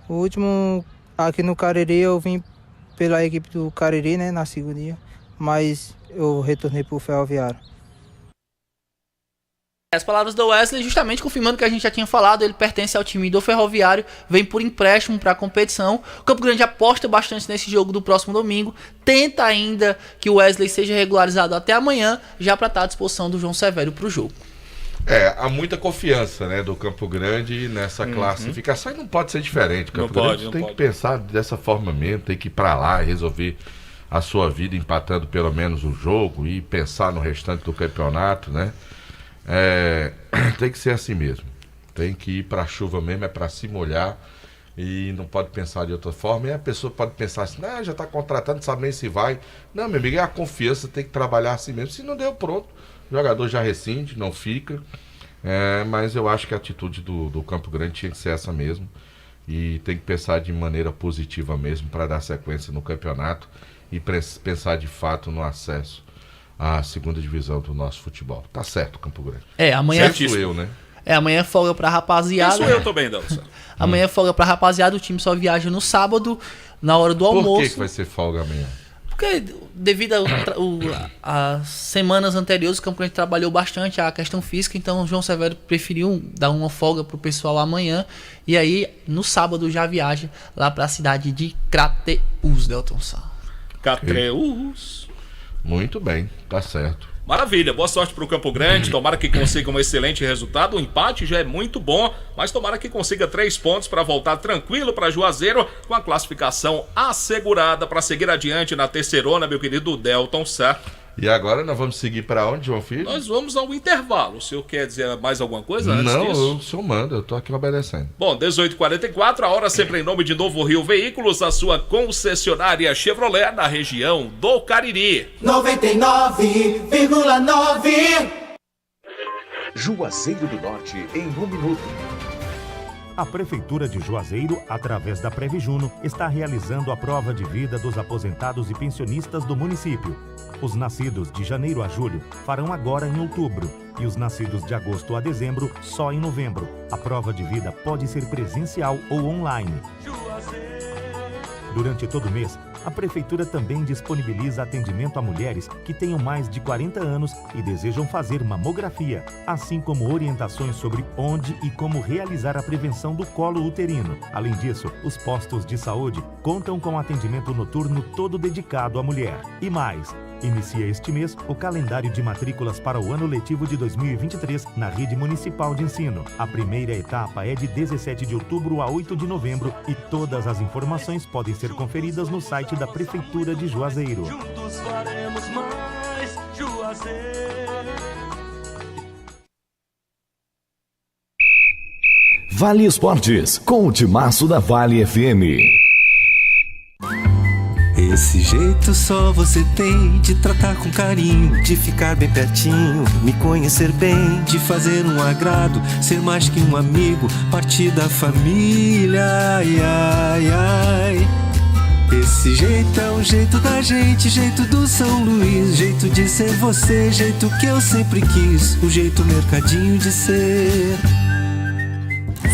O último aqui no Cariri, eu vim pela equipe do Cariri, né, na segunda, mas eu retornei pro Ferroviário. As palavras do Wesley, justamente confirmando o que a gente já tinha falado, ele pertence ao time do Ferroviário, vem por empréstimo para a competição. O Campo Grande aposta bastante nesse jogo do próximo domingo, tenta ainda que o Wesley seja regularizado até amanhã, já para estar à disposição do João Severo para o jogo. Há muita confiança, né, do Campo Grande nessa classificação e não pode ser diferente. Campo Grande tem que pensar dessa forma mesmo, tem que ir para lá e resolver a sua vida empatando pelo menos o jogo e pensar no restante do campeonato, né? Tem que ser assim mesmo. Tem que ir pra chuva mesmo, é pra se molhar e não pode pensar de outra forma. E a pessoa pode pensar assim, já tá contratando, não sabe nem se vai. Não, meu amigo, é a confiança, tem que trabalhar assim mesmo. Se não deu, pronto, o jogador já rescinde, não fica. Mas eu acho que a atitude do Campo Grande tinha que ser essa mesmo. E tem que pensar de maneira positiva mesmo para dar sequência no campeonato e pensar de fato no acesso a segunda divisão do nosso futebol. Tá certo, Campo Grande. Amanhã sou eu, né? Amanhã é folga pra rapaziada. Isso eu também, Delson. Amanhã é folga pra rapaziada, o time só viaja no sábado, na hora do almoço. Por que vai ser folga amanhã? Porque devido às semanas anteriores, o Campo Grande trabalhou bastante a questão física, então o João Severo preferiu dar uma folga pro pessoal amanhã. E aí, no sábado, já viaja lá pra cidade de Crateús, Delton Sá. Crateús. Muito bem, tá certo. Maravilha, boa sorte pro Campo Grande, tomara que consiga um excelente resultado, o empate já é muito bom, mas tomara que consiga 3 pontos para voltar tranquilo para Juazeiro, com a classificação assegurada para seguir adiante na terceirona, meu querido Delton Sá. E agora nós vamos seguir para onde, João Filho? Nós vamos ao intervalo. O senhor quer dizer mais alguma coisa antes disso? Não, o senhor manda, eu tô aqui obedecendo. Bom, 18h44, a hora sempre em nome de Novo Rio Veículos, a sua concessionária Chevrolet na região do Cariri. 99,9 Juazeiro do Norte em 1 minuto. A Prefeitura de Juazeiro, através da Previjuno, está realizando a prova de vida dos aposentados e pensionistas do município. Os nascidos de janeiro a julho farão agora em outubro e os nascidos de agosto a dezembro só em novembro. A prova de vida pode ser presencial ou online. Durante todo o mês, a Prefeitura também disponibiliza atendimento a mulheres que tenham mais de 40 anos e desejam fazer mamografia, assim como orientações sobre onde e como realizar a prevenção do colo uterino. Além disso, os postos de saúde contam com atendimento noturno todo dedicado à mulher. E mais, inicia este mês o calendário de matrículas para o ano letivo de 2023 na Rede Municipal de Ensino. A primeira etapa é de 17 de outubro a 8 de novembro e todas as informações podem ser conferidas no site da Prefeitura de Juazeiro. Juntos faremos mais Juazeiro. Vale Esportes, com o timaço da Vale FM. Esse jeito só você tem de tratar com carinho, de ficar bem pertinho, me conhecer bem, de fazer um agrado, ser mais que um amigo, partir da família, ai, ai, ai. Esse jeito é o jeito da gente, jeito do São Luís, jeito de ser você, jeito que eu sempre quis, o jeito mercadinho de ser.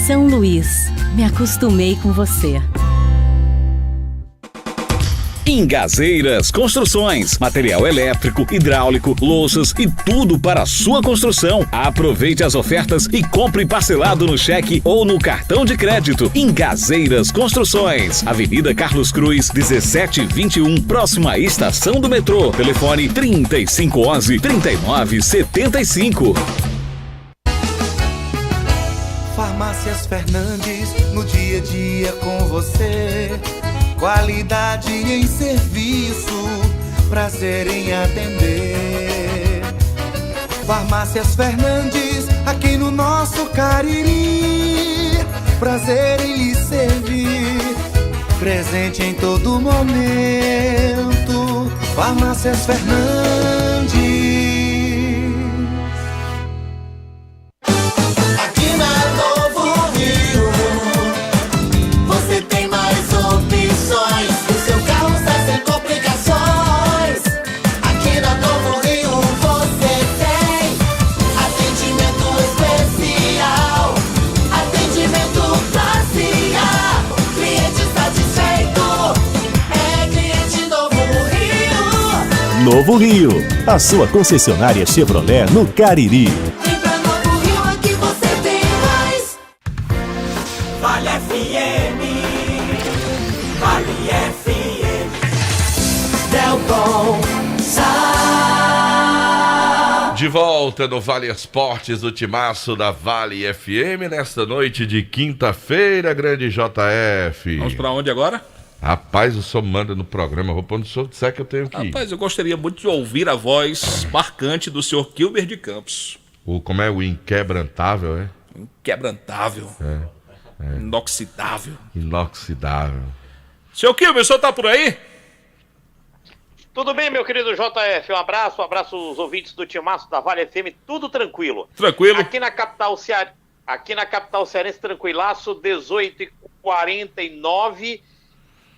São Luís, me acostumei com você. Ingazeiras Construções, material elétrico, hidráulico, louças e tudo para a sua construção. Aproveite as ofertas e compre parcelado no cheque ou no cartão de crédito. Ingazeiras Construções, Avenida Carlos Cruz, 1721, próxima à estação do metrô. Telefone 3511-3975. Farmácias Fernandes, no dia a dia com você. Qualidade em serviço, prazer em atender. Farmácias Fernandes, aqui no nosso Cariri. Prazer em lhe servir, presente em todo momento. Farmácias Fernandes. Aqui na Novo Rio, você tem mais opções, o seu carro está sem complicações. Aqui na Novo Rio você tem atendimento especial, atendimento classe A. Cliente satisfeito é cliente Novo Rio. Novo Rio, a sua concessionária Chevrolet no Cariri. Vem pra Novo De volta no Vale Esportes, o timaço da Vale FM, nesta noite de quinta-feira, grande JF. Vamos pra onde agora? Rapaz, o senhor manda no programa, vou quando o senhor disser que eu tenho que ir. Rapaz, eu gostaria muito de ouvir a voz marcante do senhor Kilber de Campos. Como é o inquebrantável, é? Inquebrantável. Inoxidável. Inoxidável. Senhor Kilber, o senhor tá por aí? Tudo bem, meu querido JF? Um abraço aos ouvintes do timaço da Vale FM, tudo tranquilo. Tranquilo. Aqui na capital cearense, tranquilaço, 18h49,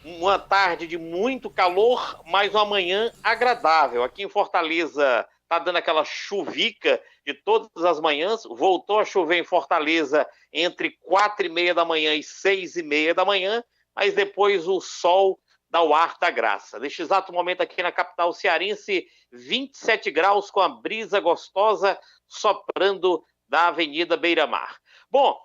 uma tarde de muito calor, mas uma manhã agradável. Aqui em Fortaleza tá dando aquela chuvica de todas as manhãs, voltou a chover em Fortaleza entre 4h30 da manhã e 6h30 da manhã, mas depois o sol dá o ar da graça. Neste exato momento aqui na capital cearense, 27 graus com a brisa gostosa soprando da Avenida Beira-Mar. Bom,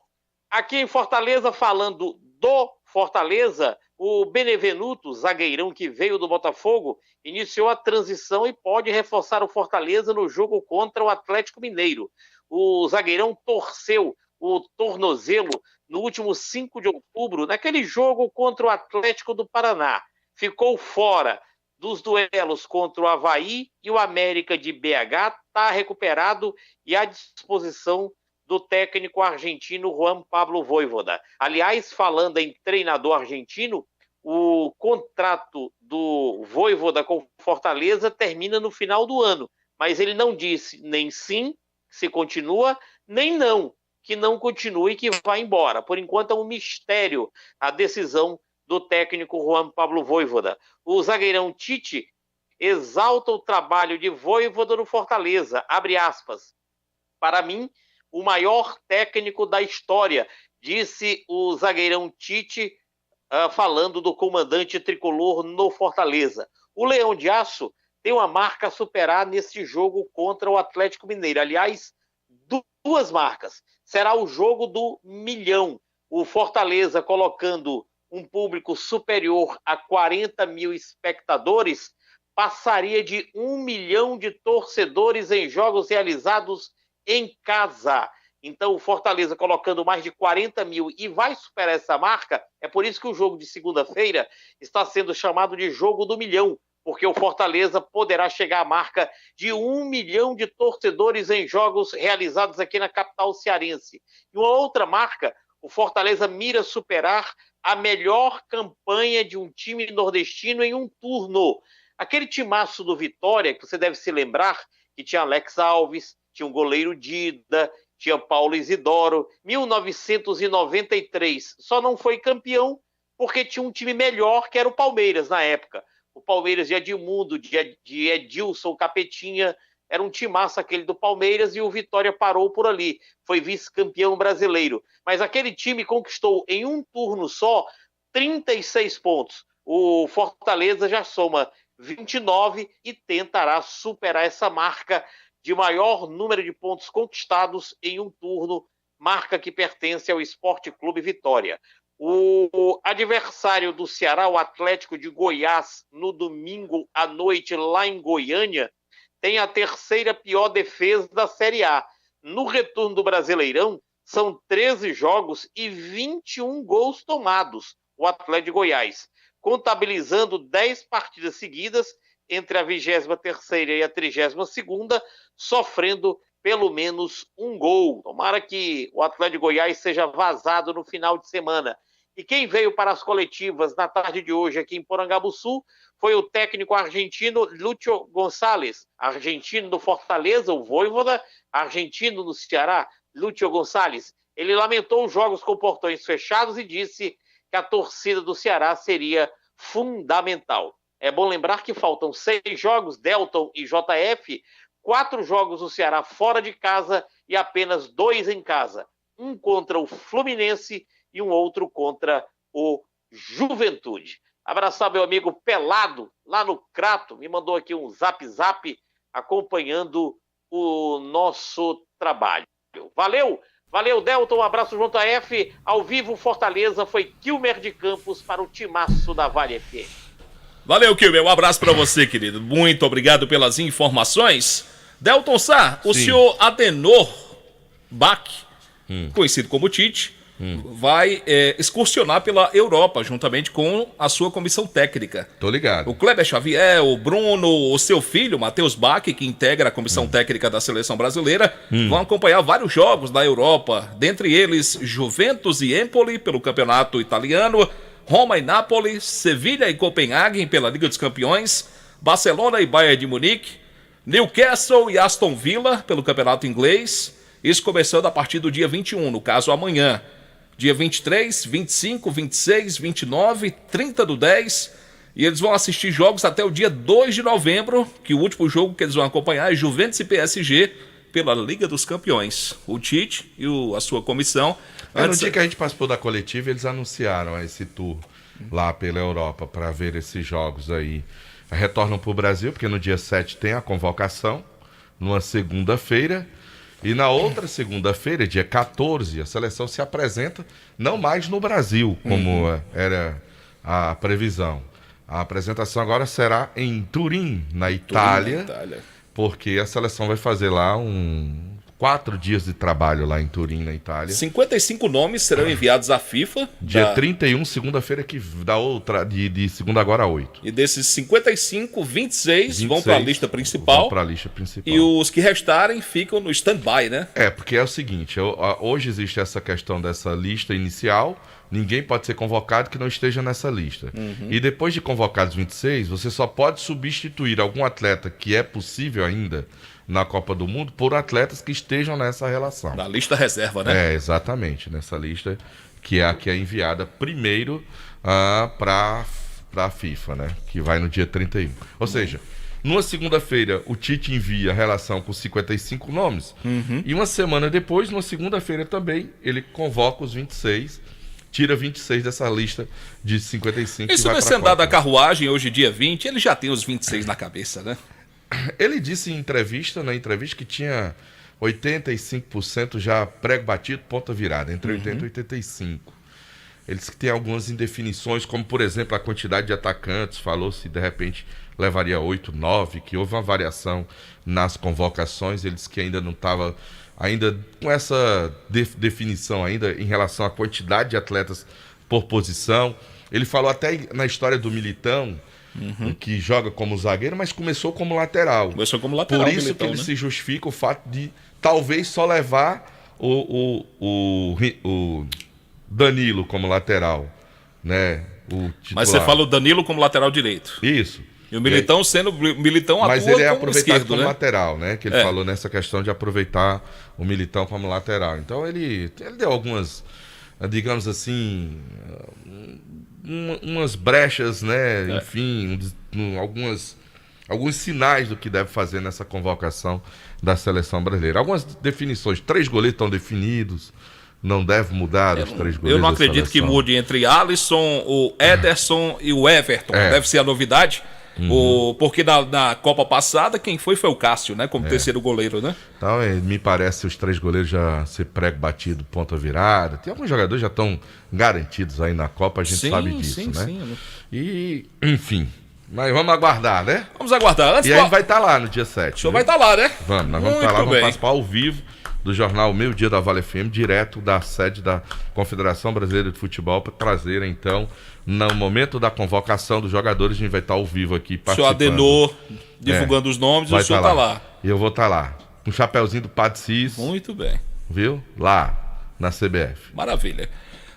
aqui em Fortaleza, falando do Fortaleza, o Benevenuto, zagueirão que veio do Botafogo, iniciou a transição e pode reforçar o Fortaleza no jogo contra o Atlético Mineiro. O zagueirão torceu o tornozelo no último 5 de outubro, naquele jogo contra o Atlético do Paraná. Ficou fora dos duelos contra o Avaí e o América de BH, está recuperado e à disposição do técnico argentino Juan Pablo Vojvoda. Aliás, falando em treinador argentino, o contrato do Vojvoda com Fortaleza termina no final do ano, mas ele não disse nem sim, se continua, nem não, que não continue e que vai embora. Por enquanto é um mistério a decisão do técnico Juan Pablo Vojvoda. O zagueirão Tite exalta o trabalho de Vojvoda no Fortaleza, abre aspas, para mim, o maior técnico da história, disse o zagueirão Tite, falando do comandante tricolor no Fortaleza. O Leão de Aço tem uma marca a superar nesse jogo contra o Atlético Mineiro. Aliás, duas marcas. Será o jogo do 1 milhão. O Fortaleza colocando um público superior a 40 mil espectadores, passaria de 1 milhão de torcedores em jogos realizados em casa. Então, o Fortaleza colocando mais de 40 mil e vai superar essa marca. É por isso que o jogo de segunda-feira está sendo chamado de jogo do 1 milhão, porque o Fortaleza poderá chegar à marca de 1 milhão de torcedores em jogos realizados aqui na capital cearense. E uma outra marca, o Fortaleza mira superar a melhor campanha de um time nordestino em um turno. Aquele timaço do Vitória, que você deve se lembrar, que tinha Alex Alves, tinha o goleiro Dida, tinha Paulo Isidoro, 1993. Só não foi campeão porque tinha um time melhor, que era o Palmeiras na época. O Palmeiras de Edmundo, de Edilson, Capetinha, era um timaço aquele do Palmeiras e o Vitória parou por ali. Foi vice-campeão brasileiro. Mas aquele time conquistou em um turno só 36 pontos. O Fortaleza já soma 29 e tentará superar essa marca de maior número de pontos conquistados em um turno, marca que pertence ao Sport Clube Vitória. O adversário do Ceará, o Atlético de Goiás, no domingo à noite lá em Goiânia, tem a terceira pior defesa da Série A. No retorno do Brasileirão, são 13 jogos e 21 gols tomados, o Atlético de Goiás, contabilizando 10 partidas seguidas entre a 23ª e a 32ª, sofrendo pelo menos um gol. Tomara que o Atlético de Goiás seja vazado no final de semana. E quem veio para as coletivas na tarde de hoje aqui em Porangabuçu foi o técnico argentino Lúcio Gonçalves, argentino do Fortaleza, o Vojvoda, argentino do Ceará, Lúcio Gonçalves. Ele lamentou os jogos com portões fechados e disse que a torcida do Ceará seria fundamental. É bom lembrar que faltam 6 jogos, Delton e JF, 4 jogos do Ceará fora de casa e apenas 2 em casa. Um contra o Fluminense e um outro contra o Juventude. Abraçar meu amigo Pelado, lá no Crato, me mandou aqui um zap acompanhando o nosso trabalho. Valeu, Delton, um abraço junto a F, ao vivo Fortaleza, foi Kilmer de Campos para o timaço da Vale FM. Valeu, Kilmer, um abraço para você, querido, muito obrigado pelas informações. Delton Sá, o senhor Adenor Bach, conhecido como Tite, vai excursionar pela Europa, juntamente com a sua comissão técnica. Tô ligado. O Kleber Xavier, o Bruno, o seu filho, Matheus Bach, que integra a comissão técnica da seleção brasileira, vão acompanhar vários jogos da Europa, dentre eles Juventus e Empoli pelo campeonato italiano, Roma e Nápoles, Sevilha e Copenhague pela Liga dos Campeões, Barcelona e Bayern de Munique, Newcastle e Aston Villa pelo campeonato inglês, isso começando a partir do dia 21, no caso amanhã. Dia 23, 25, 26, 29, 30 do 10. E eles vão assistir jogos até o dia 2 de novembro, que o último jogo que eles vão acompanhar é Juventus e PSG pela Liga dos Campeões. O Tite e a sua comissão. No dia que a gente participou da coletiva, eles anunciaram esse tour lá pela Europa para ver esses jogos aí. Retornam para o Brasil, porque no dia 7 tem a convocação, numa segunda-feira. E na outra segunda-feira, dia 14, a seleção se apresenta não mais no Brasil, como era a previsão. A apresentação agora será em Turim, na Itália, porque a seleção vai fazer lá 4 dias de trabalho lá em Turim, na Itália. 55 nomes serão enviados à FIFA. Dia 31, segunda-feira, que da outra, de segunda agora a 8. E desses 55, 26 vão para a lista principal. Vão para a lista principal. E os que restarem ficam no stand-by, né? Porque é o seguinte, hoje existe essa questão dessa lista inicial, ninguém pode ser convocado que não esteja nessa lista. E depois de convocados 26, você só pode substituir algum atleta que é possível ainda na Copa do Mundo por atletas que estejam nessa relação. Na lista reserva, né? Exatamente, nessa lista que é a que é enviada primeiro para a FIFA, né? Que vai no dia 31. Ou seja, numa segunda-feira o Tite envia a relação com 55 nomes e uma semana depois, numa segunda-feira também, ele convoca os 26, tira 26 dessa lista de 55. Isso nesse andar da carruagem, hoje dia 20, ele já tem os 26 na cabeça, né? Ele disse na entrevista que tinha 85% já prego batido, ponta virada, entre 80 e 85. Ele disse que tem algumas indefinições, como por exemplo a quantidade de atacantes, falou se de repente levaria 8, 9, que houve uma variação nas convocações. Ele disse que ainda não estava com essa definição ainda em relação à quantidade de atletas por posição. Ele falou até na história do Militão, que joga como zagueiro, mas começou como lateral. Começou como lateral. Por isso Militão, que ele se justifica o fato de talvez só levar o Danilo como lateral, né? O titular. Mas você fala o Danilo como lateral direito. Isso. E o Militão atua mas ele é aproveitado esquerdo, como né? lateral, né? Que ele falou nessa questão de aproveitar o Militão como lateral. Então ele deu algumas, digamos assim, umas brechas, né? Enfim, alguns sinais do que deve fazer nessa convocação da seleção brasileira. Algumas definições. 3 goleiros estão definidos. Não deve mudar os 3 goleiros. Eu não acredito que mude entre Alisson, o Ederson e o Everton. Deve ser a novidade. Porque na Copa passada, quem foi o Cássio, né? Como terceiro goleiro, né? Então, me parece os 3 goleiros já ser prego batido, ponta virada. Tem alguns jogadores que já estão garantidos aí na Copa, a gente sabe disso, né? Sim. E, enfim, mas vamos aguardar, né? Vamos aguardar. Antes e a gente vai estar lá no dia 7. O senhor vai estar lá, né? Vamos, nós vamos estar lá, vamos participar ao vivo do jornal Meio Dia da Vale FM, direto da sede da Confederação Brasileira de Futebol, para trazer, então, no momento da convocação dos jogadores, a gente vai estar ao vivo aqui participando. O senhor Adenor divulgando os nomes, o senhor está lá. E eu vou estar lá, com o chapeuzinho do Padre Cis. Muito bem. Viu? Lá, na CBF. Maravilha.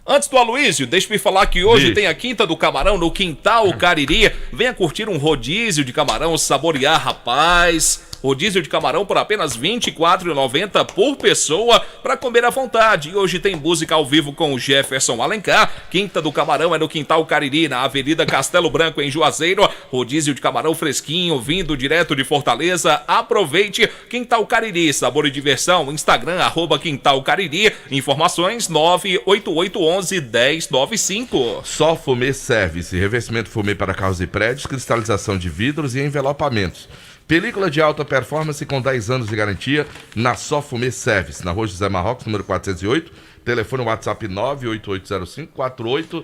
Antes do Aloysio, deixa-me falar que hoje tem a Quinta do Camarão no Quintal Cariri. Venha curtir um rodízio de camarão, saborear, rapaz. Rodízio de camarão por apenas R$ 24,90 por pessoa para comer à vontade. E hoje tem música ao vivo com o Jefferson Alencar. Quinta do Camarão é no Quintal Cariri, na Avenida Castelo Branco, em Juazeiro. Rodízio de camarão fresquinho, vindo direto de Fortaleza. Aproveite. Quintal Cariri, sabor e diversão. Instagram, @Quintal Cariri. Informações 98811-1095. Só Fumê Service, revestimento fumê para carros e prédios, cristalização de vidros e envelopamentos. Película de alta performance com 10 anos de garantia na Só Fumê Service, na Rua José Marrocos, número 408, Telefone WhatsApp 988054899.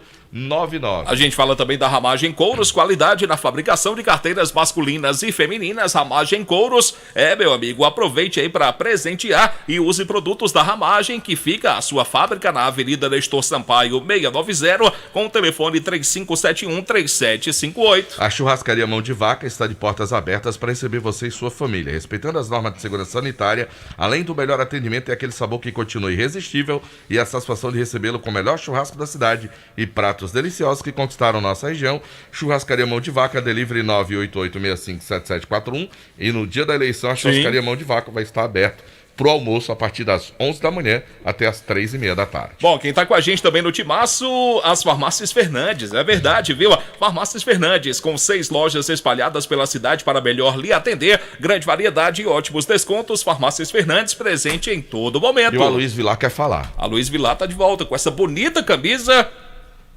A gente fala também da Ramagem Couros, qualidade na fabricação de carteiras masculinas e femininas. Ramagem Couros, meu amigo, aproveite aí para presentear e use produtos da Ramagem, que fica a sua fábrica na Avenida Nestor Sampaio 690, com o telefone 3571-3758. A churrascaria Mão de Vaca está de portas abertas para receber você e sua família, respeitando as normas de segurança sanitária, além do melhor atendimento e aquele sabor que continua irresistível, e a satisfação de recebê-lo com o melhor churrasco da cidade e pratos deliciosos que conquistaram nossa região. Churrascaria Mão de Vaca, delivery 988657741, e no dia da eleição a churrascaria Mão de Vaca vai estar aberta pro almoço a partir das 11 da manhã até as 3h30 da tarde. Bom, quem tá com a gente também no timaço, as Farmácias Fernandes, é verdade, viu? Farmácias Fernandes, com 6 lojas espalhadas pela cidade para melhor lhe atender, grande variedade e ótimos descontos. Farmácias Fernandes, presente em todo momento. E o Aloysio Vilar quer falar. Aloysio Vilar tá de volta com essa bonita camisa.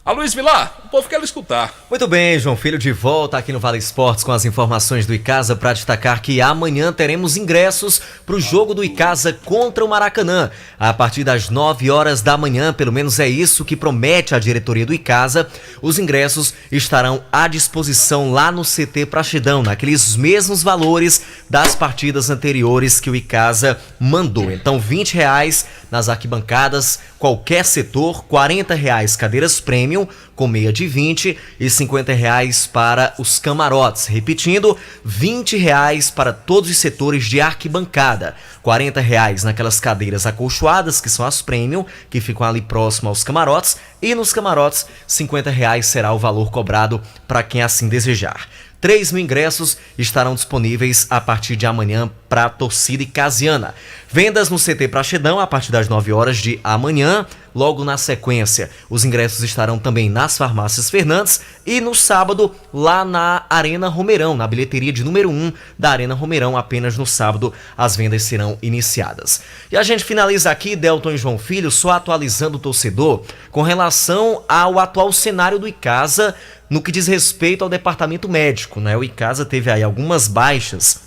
Aloysio Vilar, o povo quer lhe escutar. Muito bem, João Filho, de volta aqui no Vale Esportes com as informações do Icasa, para destacar que amanhã teremos ingressos para o jogo do Icasa contra o Maracanã, a partir das 9 horas da manhã, pelo menos é isso que promete a diretoria do Icasa. Os ingressos estarão à disposição lá no CT Praxedão, naqueles mesmos valores das partidas anteriores que o Icasa mandou. Então, R$20 nas arquibancadas, qualquer setor, R$40 cadeiras premium, com meia de 20 e R$50 para os camarotes. Repetindo, R$20 para todos os setores de arquibancada, R$40 naquelas cadeiras acolchoadas, que são as premium, que ficam ali próximo aos camarotes, e nos camarotes, R$50 será o valor cobrado para quem assim desejar. 3.000 ingressos estarão disponíveis a partir de amanhã para a torcida icasiana. Vendas no CT Praxedão a partir das 9 horas de amanhã. Logo na sequência, os ingressos estarão também nas Farmácias Fernandes e no sábado lá na Arena Romeirão, na bilheteria de número 1 da Arena Romeirão. Apenas no sábado as vendas serão iniciadas. E a gente finaliza aqui, Delton e João Filho, só atualizando o torcedor com relação ao atual cenário do Icasa no que diz respeito ao departamento médico, né? O Icasa teve aí algumas baixas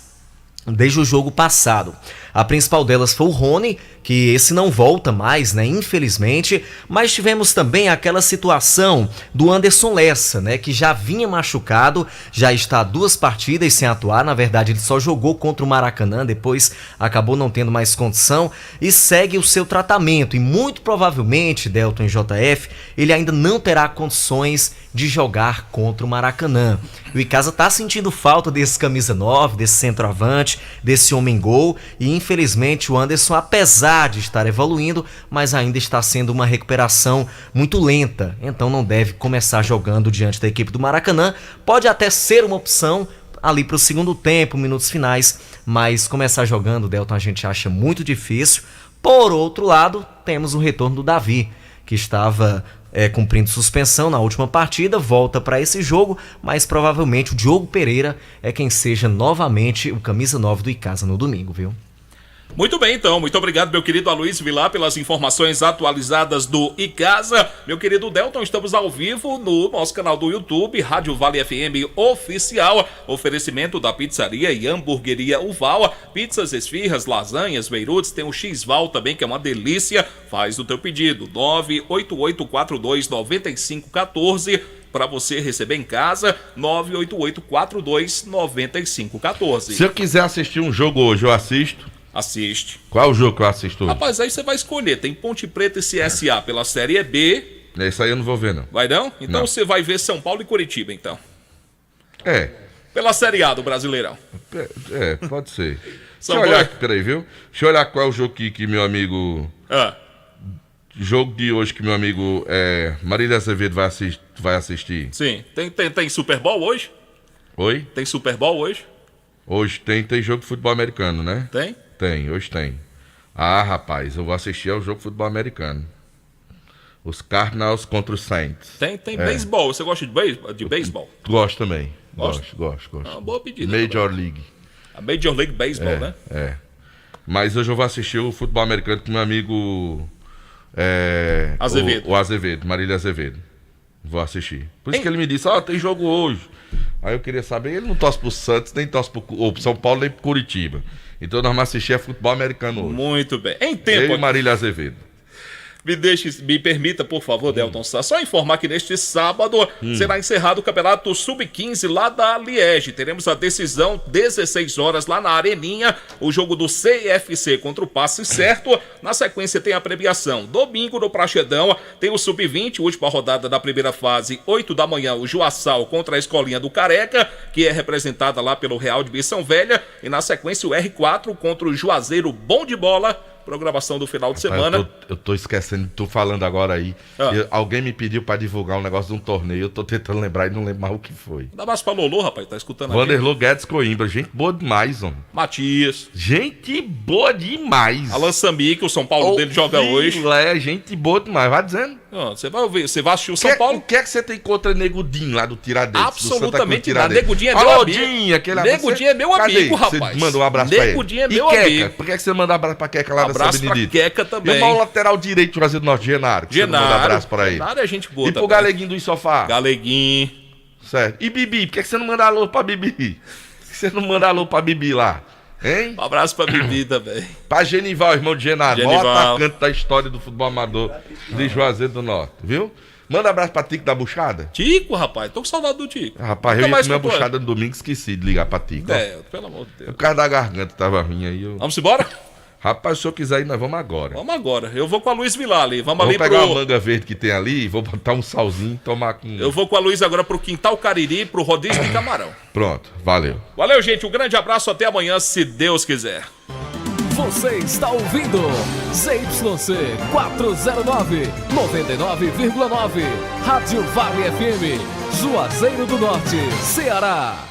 desde o jogo passado. A principal delas foi o Rony, que esse não volta mais, né, infelizmente, mas tivemos também aquela situação do Anderson Lessa, né, que já vinha machucado, já está 2 partidas sem atuar. Na verdade ele só jogou contra o Maracanã, depois acabou não tendo mais condição e segue o seu tratamento, e muito provavelmente, Delton e JF, ele ainda não terá condições de jogar contra o Maracanã. O Icasa tá sentindo falta desse camisa 9, desse centroavante, desse homem-gol, e infelizmente o Anderson, apesar de estar evoluindo, mas ainda está sendo uma recuperação muito lenta, então não deve começar jogando diante da equipe do Maracanã. Pode até ser uma opção ali para o segundo tempo, minutos finais, mas começar jogando, Delton, a gente acha muito difícil. Por outro lado, temos o retorno do Davi, que estava cumprindo suspensão na última partida, volta para esse jogo, mas provavelmente o Diogo Pereira é quem seja novamente o camisa 9 do Icasa no domingo, viu? Muito bem, então. Muito obrigado, meu querido Aloysio Vilar, pelas informações atualizadas do Icasa. Meu querido Delton, estamos ao vivo no nosso canal do YouTube, Rádio Vale FM Oficial. Oferecimento da pizzaria e hamburgueria Uval. Pizzas, esfirras, lasanhas, beirutes. Tem o X-Val também, que é uma delícia. Faz o teu pedido. 988429514. Para você receber em casa, 988429514. Se eu quiser assistir um jogo hoje, eu assisto? Assiste. Qual é o jogo que eu assisto hoje? Rapaz, aí você vai escolher. Tem Ponte Preta e CSA pela Série B. Isso aí eu não vou ver, não. Vai não? Então Não. você vai ver São Paulo e Curitiba, então. Pela Série A do Brasileirão. Pode ser. Deixa eu olhar aqui, peraí, viu? Deixa eu olhar qual é o jogo que meu amigo... Jogo de hoje que meu amigo Marília Azevedo vai assistir. Sim. Tem Super Bowl hoje? Oi? Tem Super Bowl hoje? Hoje tem jogo de futebol americano, né? Tem? Tem, hoje tem. Ah, rapaz, eu vou assistir ao jogo de futebol americano. Os Cardinals contra os Saints. Tem beisebol. Você gosta de beisebol? Gosto também. Gosta? Gosto. Uma boa pedida. Major League. A Major League Baseball, né? Mas hoje eu vou assistir o futebol americano com meu amigo... Azevedo. O Azevedo, Marília Azevedo. Vou assistir. Por isso que ele me disse, tem jogo hoje. Aí eu queria saber, ele não torce pro Santos, nem torce pro São Paulo, nem pro Curitiba. Então nós vamos assistir futebol americano hoje. Muito bem. Em tempo... Ele e Marília Azevedo. Me permita, por favor, Delton, só informar que neste sábado será encerrado o Campeonato Sub-15 lá da Liege. Teremos a decisão 16 horas lá na Areninha, o jogo do CFC contra o Passe Certo. Na sequência tem a premiação. Domingo no Praxedão tem o Sub-20, última rodada da primeira fase, 8 da manhã, o Juaçal contra a Escolinha do Careca, que é representada lá pelo Real de Missão Velha. E na sequência o R4 contra o Juazeiro Bom de Bola. Programação do final de semana. Eu tô esquecendo, tô falando agora aí. Alguém me pediu pra divulgar um negócio de um torneio. Eu tô tentando lembrar e não lembro mais o que foi. Dá mais pra Lolo, rapaz, tá escutando aqui. Vanderlô Guedes Coimbra, gente boa demais, homem. Matias. Gente boa demais. Alan Sambi, que o São Paulo dele joga hoje. É, gente boa demais, vai dizendo. Você vai ouvir, você vai assistir o São Paulo. O que é que você tem contra Negudinho lá do Tiradentes? Absolutamente nada. Negudinho é meu amigo. Negudinho é meu amigo, rapaz. Você mandou um abraço pra ele. Negudinho é meu amigo. Por que você manda um abraço pra Queca lá da São Benedito? Queca também. E o lateral direito do Brasil do Norte, Genaro. Genaro. Manda um abraço pra ele. Genaro é gente boa também. E pro Galeguinho do Sofá? Galeguinho. Certo. E Bibi, por que você não manda alô pra Bibi? Por que você não manda alô pra Bibi lá? Hein? Um abraço pra Bibi também. Pra Genival, irmão de Genaro. Maior atacante da história do futebol amador de Juazeiro do Norte, viu? Manda um abraço pra Tico da Buchada. Tico, rapaz. Tô com saudade do Tico. Rapaz, eu ia comer a buchada no domingo, esqueci de ligar pra Tico. Pelo amor de Deus. O cara da garganta tava ruim aí. Vamos embora? Rapaz, se eu quiser ir, nós vamos agora. Vamos agora. Eu vou com a Luiz Vilar ali. Vamos ali pegar uma manga verde que tem ali, vou botar um salzinho e tomar com... Eu vou com a Luiz agora pro Quintal Cariri, pro rodízio de camarão. Pronto, valeu. Valeu, gente. Um grande abraço. Até amanhã, se Deus quiser. Você está ouvindo ZYC 409, 99,9. Rádio Vale FM, Juazeiro do Norte, Ceará.